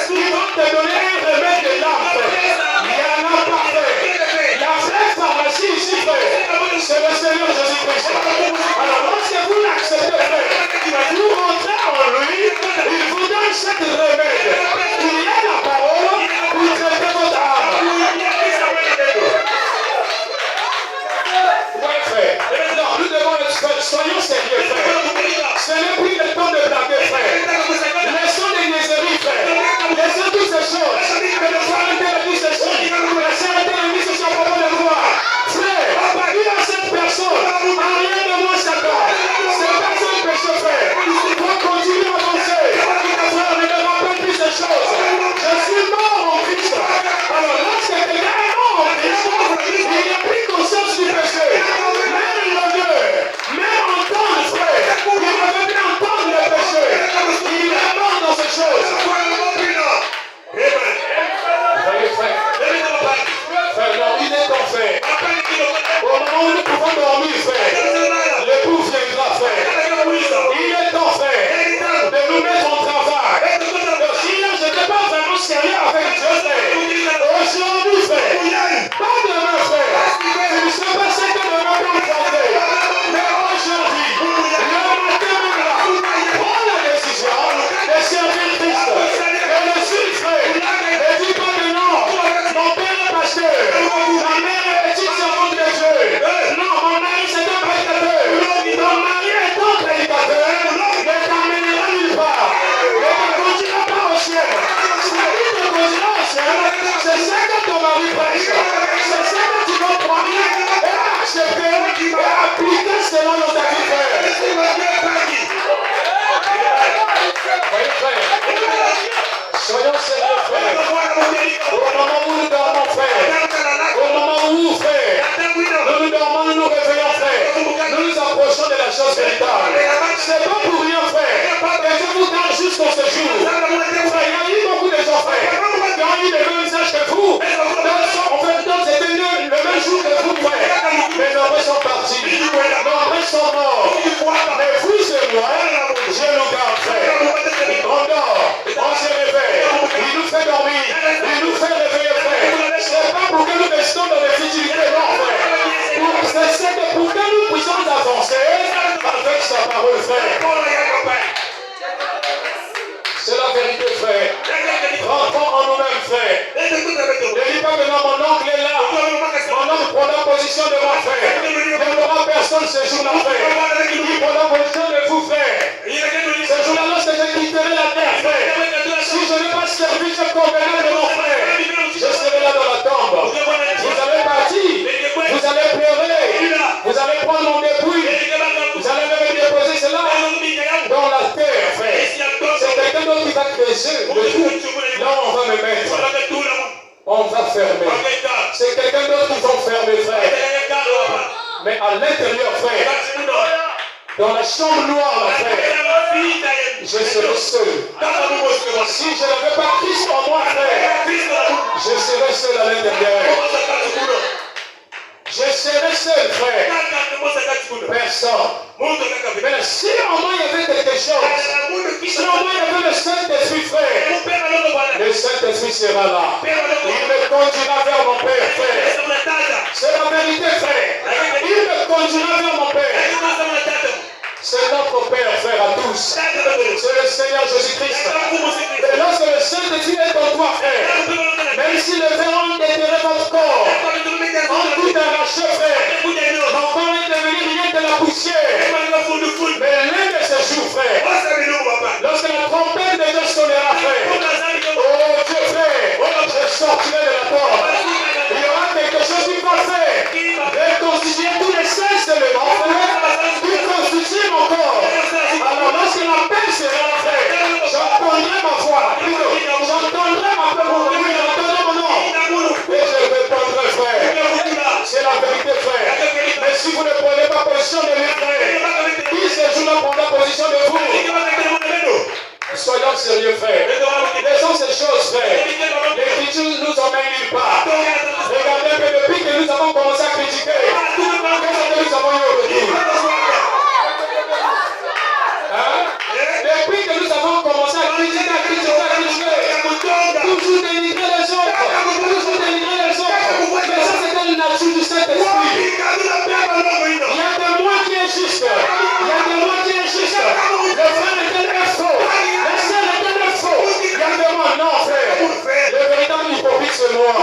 ils vont te donner un remède de l'âme, frère. Il n'y en a pas, frère. La vraie pharmacie ici, frère, c'est le Seigneur Jésus-Christ. Alors, lorsque vous l'acceptez, frère, vous rentrez en lui, il vous donne cette remède. Il y a la parole pour traiter votre âme. Oui, frère. Non, nous devons être frères. Soyons sérieux, frère. Ce n'est plus le temps de blaguer, frère. Laissons les niaiseries, frère. Laissons toutes ces choses. Que le frère a dit ceci. La sœur a dit ceci au propos de moi. Frère, il y a cette personne. En rien de moi, Satan. Cette personne péché, frère. Il faut continuer à avancer. Frère, ne me rappelle plus ces choses. Je suis mort en Christ. Alors, lorsque quelqu'un est mort en Christ, il n'a plus conscience du péché. Même l'odeur, même entendre, frère. Il ne veut plus entendre le péché. Il est mort dans ces choses. Voyez, frère. Frère, non, il est en fait. Au moment où nous pouvons dormir, frère, l'époux viendra, frère. Il est en fait de nous mettre en travail. Donc, si là, je n'étais pas vraiment sérieux avec Dieu, frère, aujourd'hui, frère, pas demain, frère, je ne sais pas ce que demain peut me porter. Mais aujourd'hui, le matin même là, prends la décision de servir Christ. Et le suivre, frère. Ne dis pas que non, mon père est pasteur, ma mère est petite servante de Dieu. Non, mon mari c'est un prédicateur. Ton mari est un prédicateur. Ne t'emmènera nulle part. Ne te conduira pas au ciel. Si la vie te conduira au ciel, c'est ça que ton mari prêche. C'est ça que tu dois prendre et accepter et appliquer selon dans ta vie, frère. Voyez, frère. Soyons sérieux, frère. Au moment où nous dormons, frère. Au moment où, frère, nous dormons, nous nous réveillons, frère. Nous nous approchons de la chose véritable. C'est pas pour rien, frère. Et je vous garde jusqu'au séjour. Frère, il y a eu beaucoup de gens, frère, qui ont eu les mêmes âges que vous. En fait, d'autres étaient nés le même jour que vous, frère. Mais nombreux sont partis. Nombreux sont morts. Mais vous et moi, je nous garde, frère. On dort, on se réveille. Il nous fait dormir. Il nous fait réveiller, frère. C'est pas pour que nous restons dans les futilités, non, frère. C'est pour que nous puissions avancer avec sa parole, frère. C'est la vérité, frère. position de moi, frère. Il n'y aura personne ce jour-là, frère. Qui prendra position de vous, frère. Ce jour-là, lorsque je quitterai la terre, frère. Si je n'ai pas servi ce convenant de mon frère, je serai là dans la tombe. Vous allez partir. Vous allez pleurer. Vous allez prendre mon dépouille. Vous allez même déposer cela dans la terre, frère. C'est quelqu'un d'autre qui va creuser le trou. Là, on va me mettre. On va fermer. C'est quelqu'un d'autre qui va fermer, frère. Mais à l'intérieur, frère, dans la chambre noire, là, frère, je serai seul. Si je n'avais pas Christ en moi, frère, je serai seul à l'intérieur. Je serai seul, frère. Personne. Mais si en moi il y avait quelque chose, si en moi il y avait le Saint-Esprit, frère, le Saint-Esprit sera là. Il me conduira vers mon Père, frère. C'est la vérité, frère. Il me conduira vers mon Père. C'est notre Père, frère, à tous. C'est le Seigneur Jésus-Christ. Et lorsque le Saint-Esprit est en toi, frère, même si le verre déterrait votre corps, en tout arraché, frère, mon corps est devenu rien que la poussière. Mais l'un de ces jours, frère, lorsque la trompette de Dieu sonnera, frère, oh Dieu, frère, je sortirai de la porte. Il y aura quelque chose qui va faire. Reconstituer tous les sens de l'élément, frère, reconstituer mon corps. Alors lorsque la paix sera, frère, j'entendrai ma voix, j'entendrai ma paix, j'entendrai mon nom. Et je répondrai, frère. C'est la vérité, frère. Mais si vous ne prenez pas position de lui, frère, qui ce jour-là prendra position de vous? Soyons sérieux, frère. Laissons ces choses, frère. L'Écriture nous emmène nulle part. Regardez que depuis que nous avons commencé à critiquer, qu'est-ce que nous avons eu au retour? Depuis que nous avons commencé à critiquer, toujours dénigrer les autres. Toujours dénigrer les autres. Mais ça, c'est la nature du Saint-Esprit. Il y a de moi qui est juste. Il y a de moi qui est juste. Le frère est faux. La sœur est faux. Il y a de moi. Non, frère. Le véritable hypocrite, c'est moi.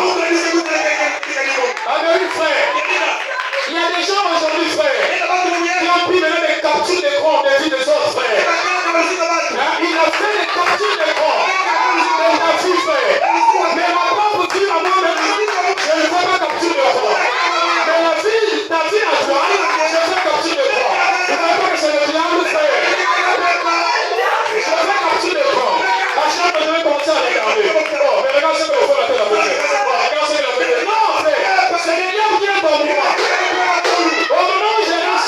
Amen, frère. Il y a des gens aujourd'hui, frère, qui ont pris maintenant des captures d'écran des vies des autres, frère. Il a fait des captures d'écran de ta vie, frère. Mais ma propre vie à moi-même, je ne fais pas capture d'écran. Mais la vie, ta vie à toi, je fais capture d'écran. Vous ne voyez pas que c'est le diable, frère. Je fais capture d'écran. La chambre, je vais commencer à regarder. Oh, mais regarde ce que le fond a fait la vérité. Regarde ce que la vérité. Non, frère, c'est le diable qui est dans moi. Au moment où j'ai lancé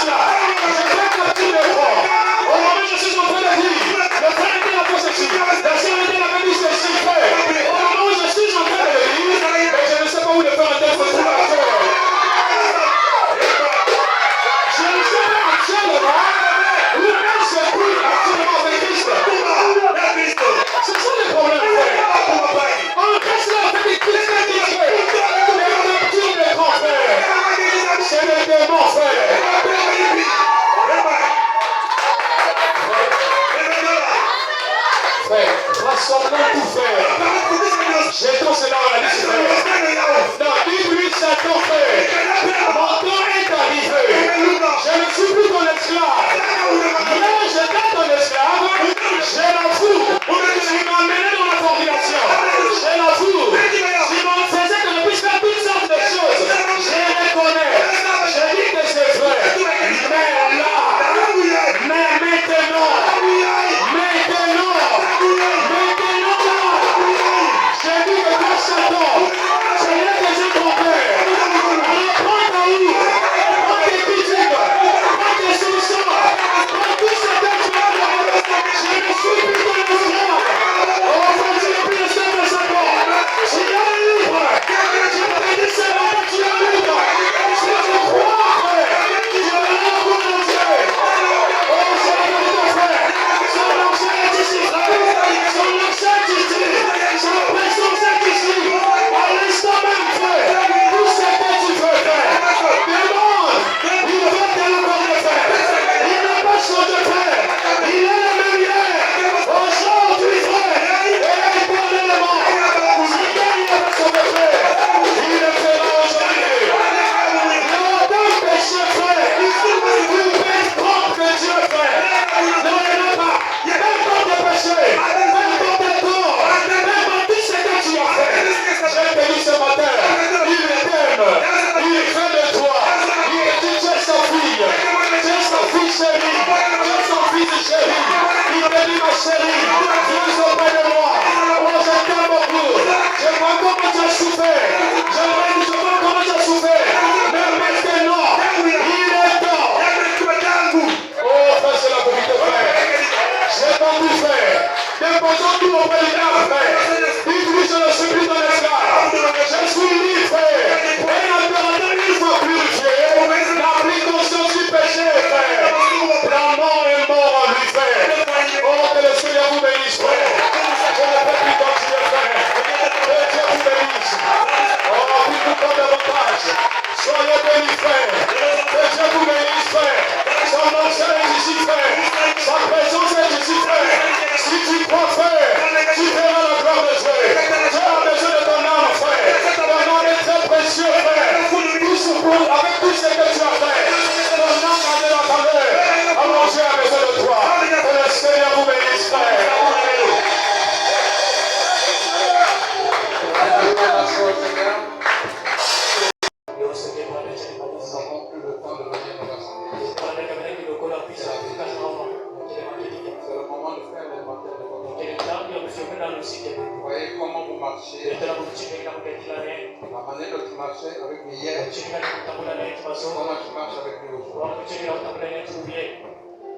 marchais avec lui hier, comment tu marches avec lui aujourd'hui.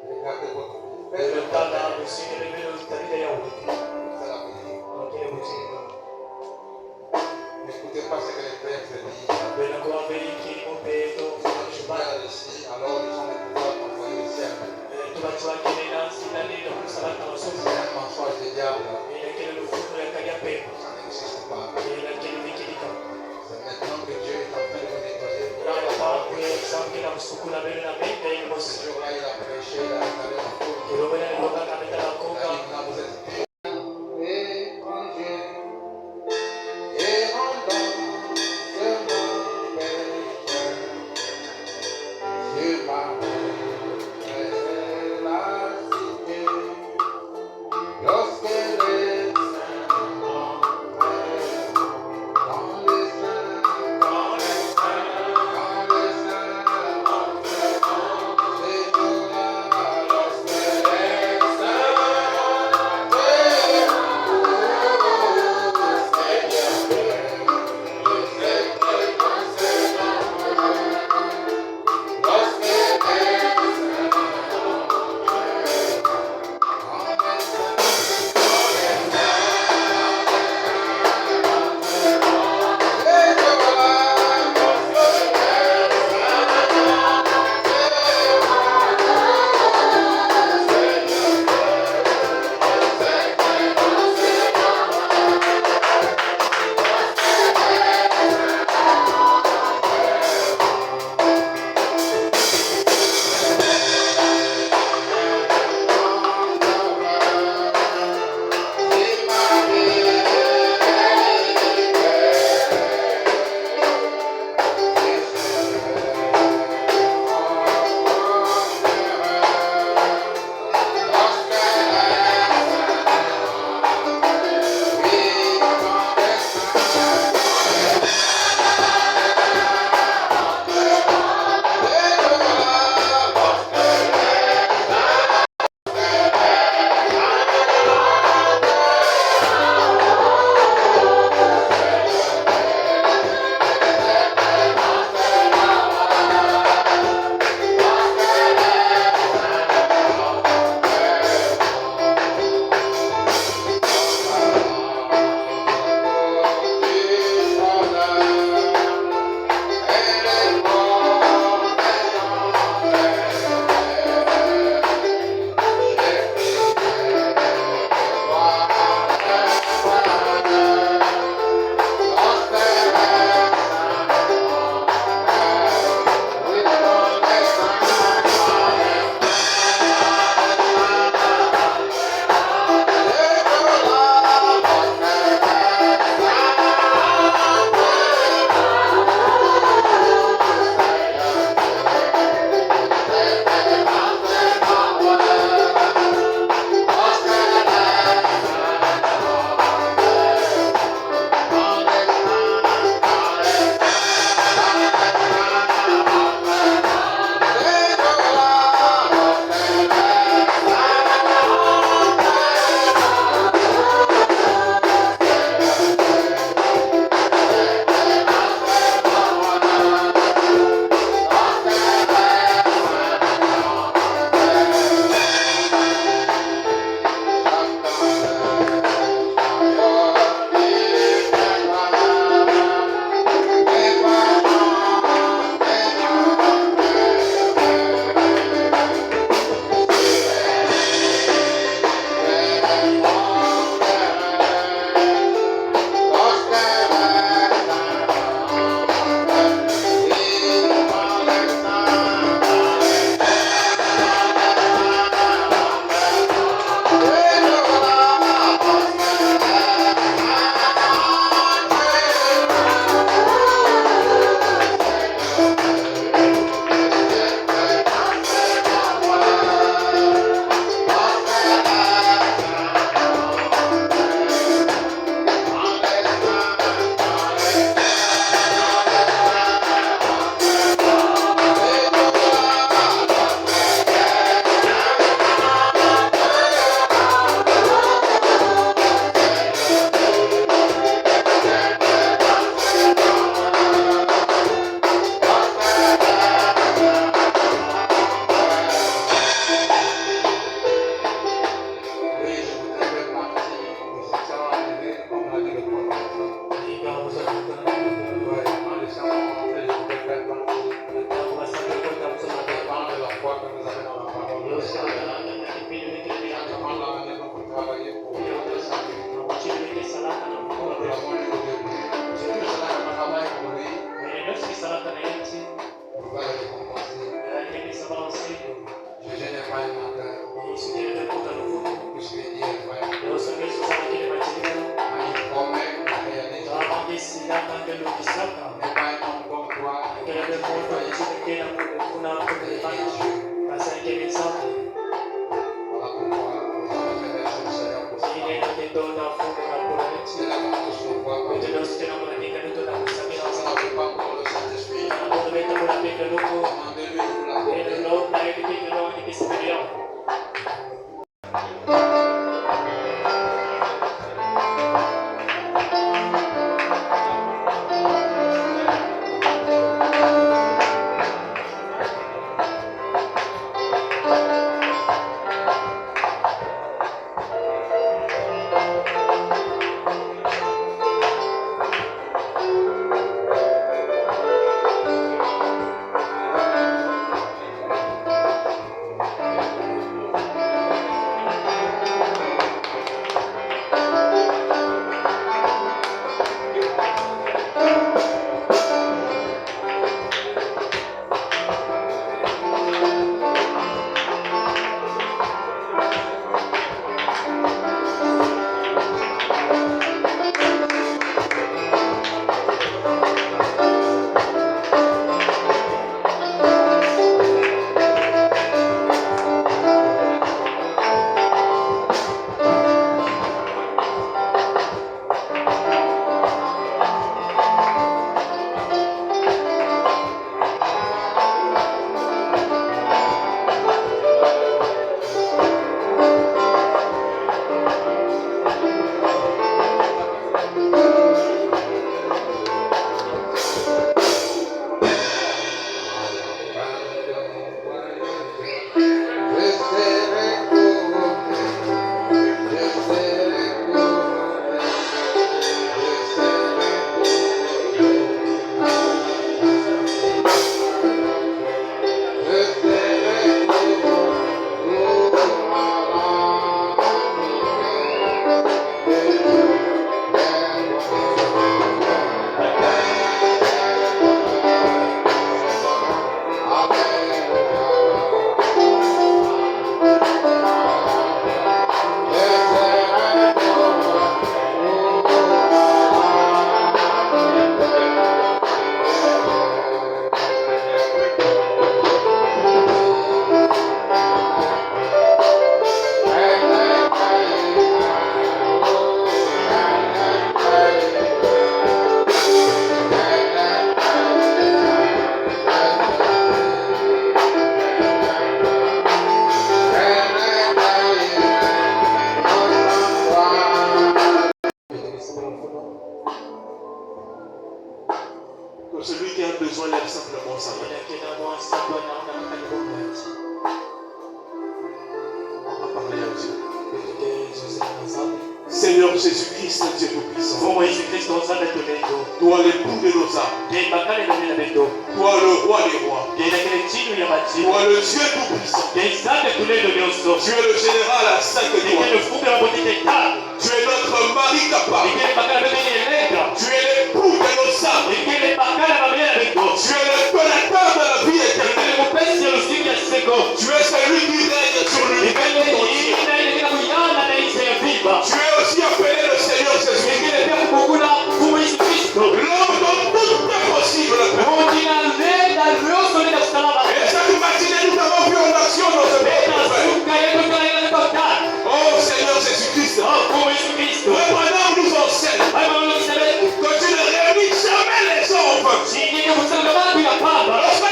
Regardez votre vie. N'écoutez pas ce que les prêtres disent. Je viens ici, alors ils ont le pouvoir d'envoyer le ciel. C'est un mensonge du diable. Ça n'existe pas. C'est maintenant que Dieu est en train de vous nettoyer. Ce jour-là, il a prêché, il a installé la foule. Là, vous êtes purs. Lorsque Celui qui a besoin lève simplement sa main. On va parler à Dieu. Seigneur Jésus-Christ, Dieu Tout-Puissant. Toi l'époux de nos âmes. Toi le roi des rois. Toi le Dieu Tout-Puissant. Tu es le général à 5 étoiles. Tu es notre mari capable. Tu es l'époux de nos âmes. Tu es le donateur de la vie éternelle. Tu es celui qui règne sur l'univers tout entier. Tu es aussi appelé le Seigneur Jésus-Christ. L'homme dont tout est possible. Et chaque matinée nous avons vu en action dans ce monde. Oh Seigneur Jésus-Christ. Maintenant nous enseigne que tu ne réunis jamais les hommes. Lorsque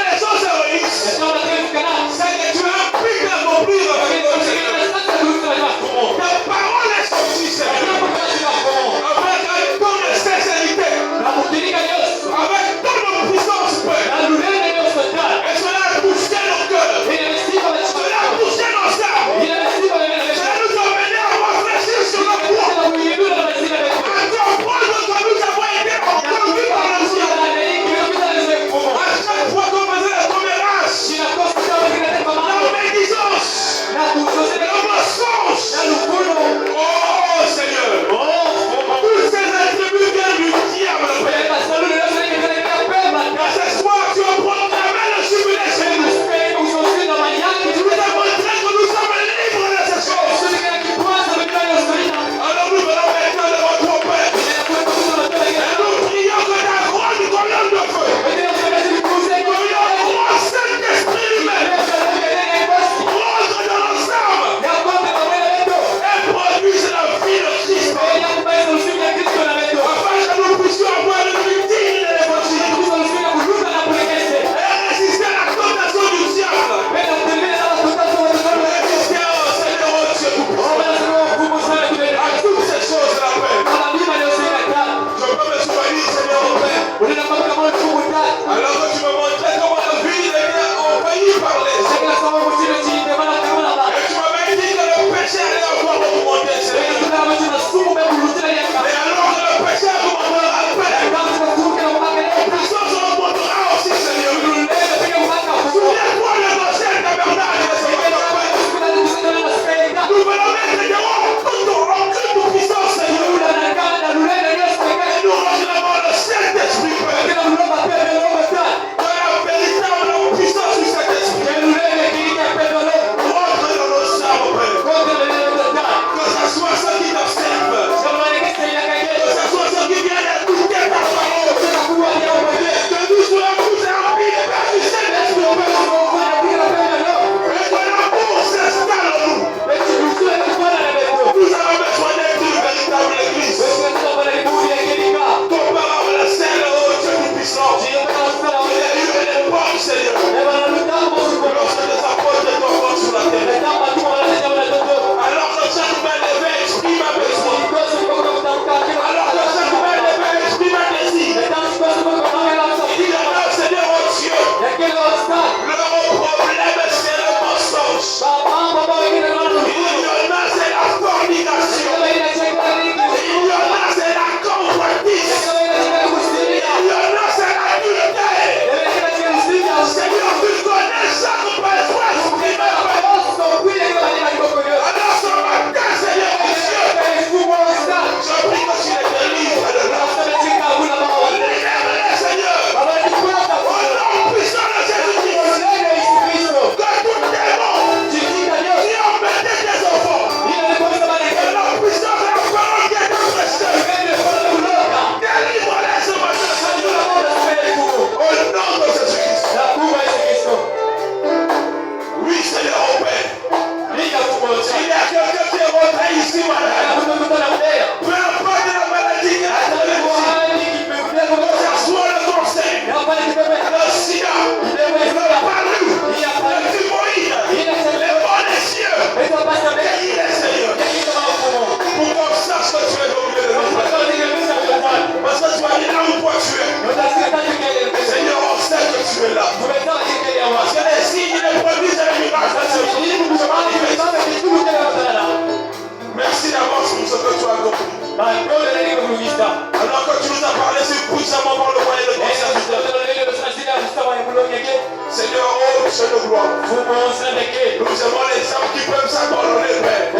de gloire. Nous aimons les âmes qui peuvent s'abandonner, Père. Au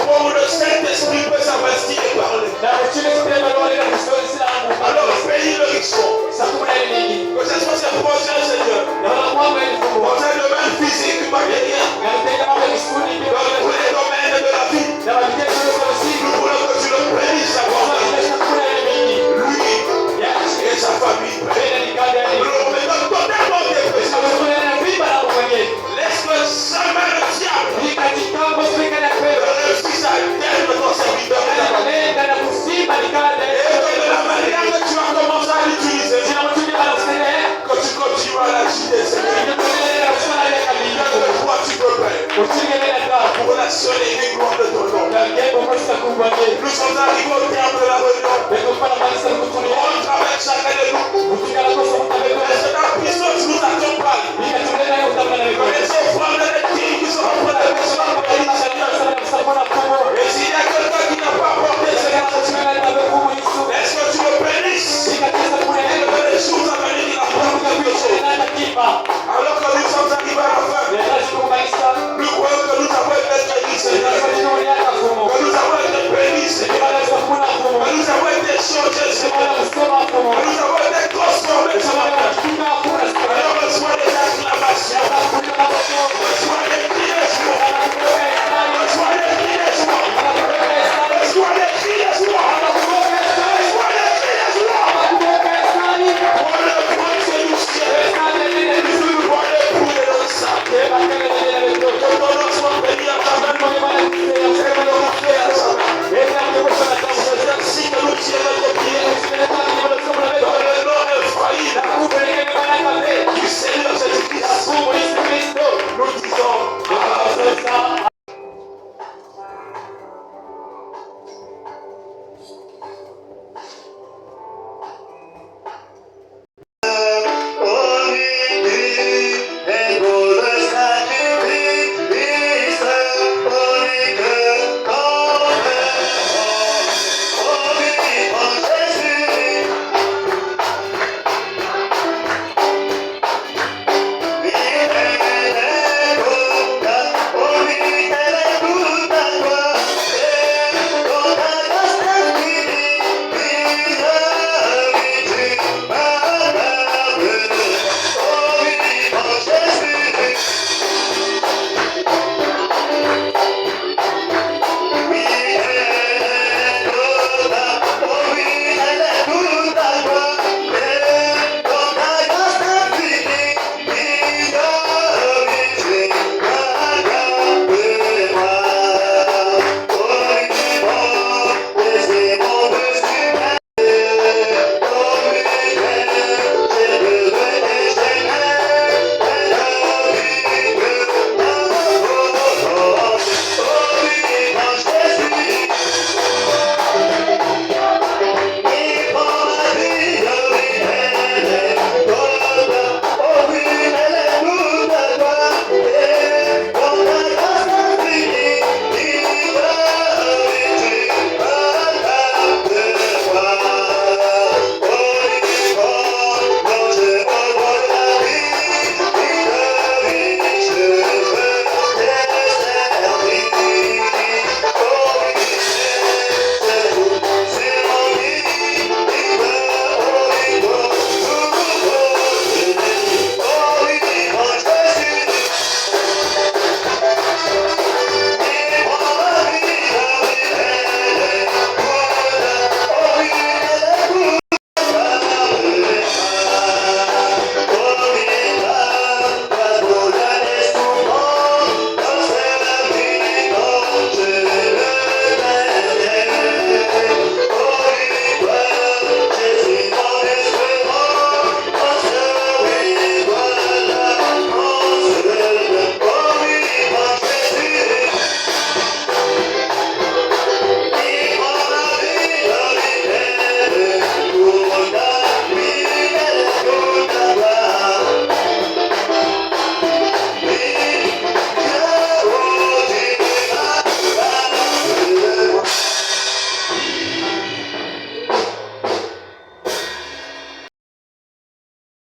moment où le Saint-Esprit peut s'investir et parler. Alors bénis le richement. Que ce soit ses projets, Seigneur. Projets de domaine physique, matériel. Dans tous les domaines de la vie. Nous voulons que tu le bénisses abondamment. Lui et sa famille, Père. Nous le remettons totalement dépêché. Laisse que jamais le diable réussisse à terre de ton serviteur. Et que de la manière que tu as commencé à l'utiliser, que tu continues à l'agiter, Seigneur. Que toi tu peux faire pour la seule et unique gloire de ton nom. Nous sommes arrivés au terme de la réunion. Rentre avec chacun de nous. Laisse ta puissance nous accompagne. Que les offrandes et les dîmes qui seront prêtes soient bénies, Seigneur. Et s'il y a quelqu'un qui n'a pas porté, Seigneur, laisse que tu le bénisses. Et que les choses à venir, il apporte quelque chose.